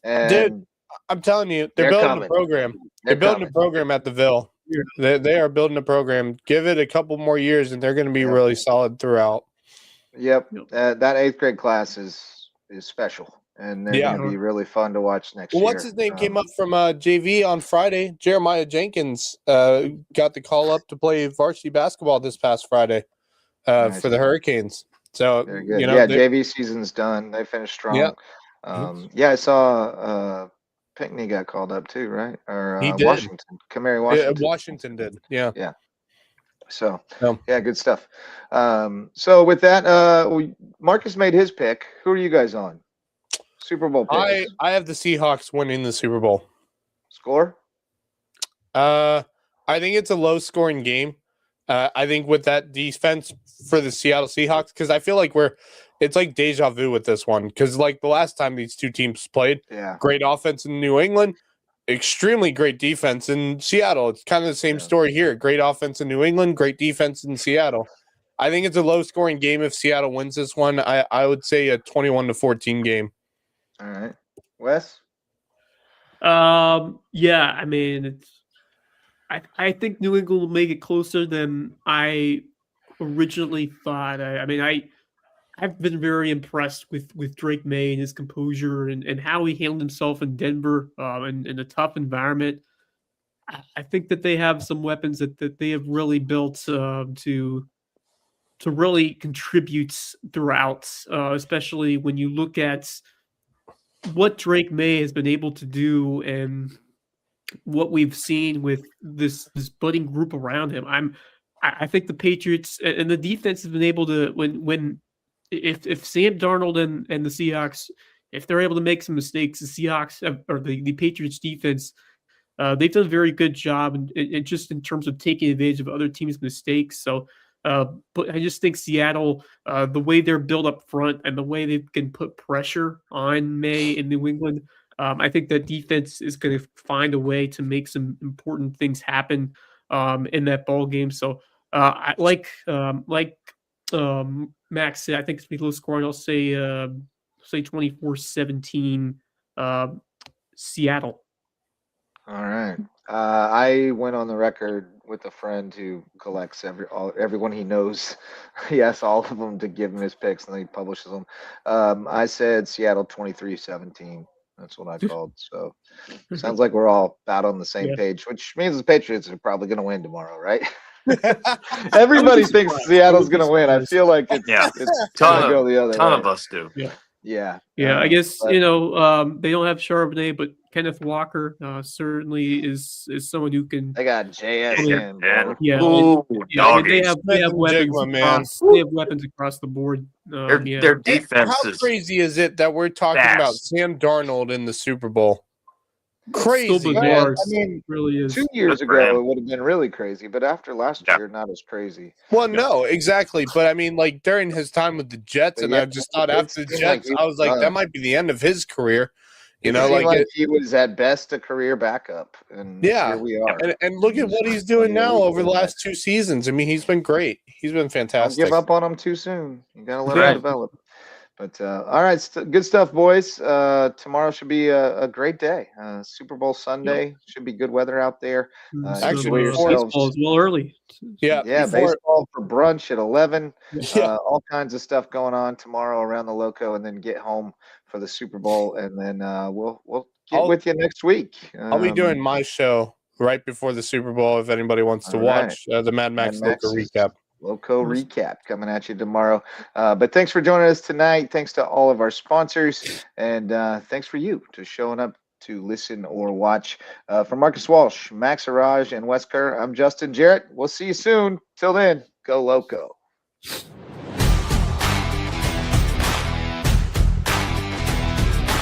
And I'm telling you, they're They're building coming. a program. they're They're building a coming. program at the Ville. They are building a program. Give it a couple more years, and they're going to be Yep. really solid throughout. Yep. Yep. That 8th grade class is special, and they're Yeah. going to be really fun to watch next Well, year. what's his name came up from JV on Friday? Jeremiah Jenkins got the call up to play varsity basketball this past Friday Nice. for the Hurricanes. So Very good. they- JV season's done. They finished strong. Yeah. I saw Pinckney got called up too, right? Or He did. Washington, Kamari Washington. Washington did. Yeah. So Yeah. good stuff. So with that, Marcus made his pick. Who are you guys on? Super Bowl picks. I have the Seahawks winning the Super Bowl. Score? I think it's a low scoring game. I think with that defense for the Seattle Seahawks, because I feel like it's like deja vu with this one. Because like the last time these two teams played, Yeah. great offense in New England, extremely great defense in Seattle. It's kind of the same Yeah. story here. Great offense in New England, great defense in Seattle. I think it's a low scoring game if Seattle wins this one. I would say a 21-14 game. All right. Wes? Yeah, I mean, I think New England will make it closer than I originally thought. I've been very impressed with Drake May and his composure and how he handled himself in Denver in a tough environment. I think that they have some weapons that they have really built to really contribute throughout, especially when you look at what Drake May has been able to do and what we've seen with this budding group around him. I think the Patriots and the defense has been able to if Sam Darnold and the Seahawks, if they're able to make some mistakes, the Seahawks or the Patriots defense, they've done a very good job and just in terms of taking advantage of other teams' mistakes. So, but I just think Seattle, the way they're built up front and the way they can put pressure on May in New England, I think that defense is going to find a way to make some important things happen in that ball game. So, I like Max said, I think it's going to be low scoring. I'll say 24-17 Seattle. All right. I went on the record with a friend who collects everyone he knows. He asks all of them to give him his picks, and then he publishes them. I said Seattle 23-17. That's what I called. So sounds like we're all about on the same page, which means the Patriots are probably going to win tomorrow, right? Everybody thinks Seattle's going to win. I feel like it's going to go the other way. Ton of us do. Yeah. Yeah, I guess but they don't have Charbonnet, but Kenneth Walker certainly is someone who can. they got JSN, bro. Yeah, Ooh, yeah. I mean, they doggies. have Smith and weapons Jigma, man. across. They have weapons across the board. Their defense How is crazy is it that we're talking about fast. Sam Darnold in the Super Bowl? Still Crazy. bizarre. I mean, It really is. 2 years Good for ago him. it would have been really crazy, but after last Yeah. year, not as crazy. Well, no, exactly. But I mean, like during his time with the Jets, But and yeah, I just thought it after the seemed like Jets, he I was like, was that done. might be the end of his career. You It know, seemed like like he was at best a career backup, and yeah. here we are. And look at what he's doing now over the last 2 seasons. I mean, he's been great. He's been Don't fantastic. give up on him too soon. You gotta let Right. him develop. But all right, good stuff, boys. Tomorrow should be a great day. Super Bowl Sunday should be good weather out there. Actually, Enjoy before- yourselves. baseball is well early. Yeah, Yeah, before- baseball for brunch at 11. Yeah. All kinds of stuff going on tomorrow around the Loco, and then get home for the Super Bowl, and then we'll get I'll- with you next week. I'll be doing my show right before the Super Bowl if anybody wants to All right. watch the Mad Max Mad Loco Max's recap. Loco recap coming at you tomorrow. But thanks for joining us tonight. Thanks to all of our sponsors, and thanks for you to showing up to listen or watch. For Marcus Walsh, Max Araj, and Wes Kerr, I'm Justin Jarrett. We'll see you soon. Till then, go Loco.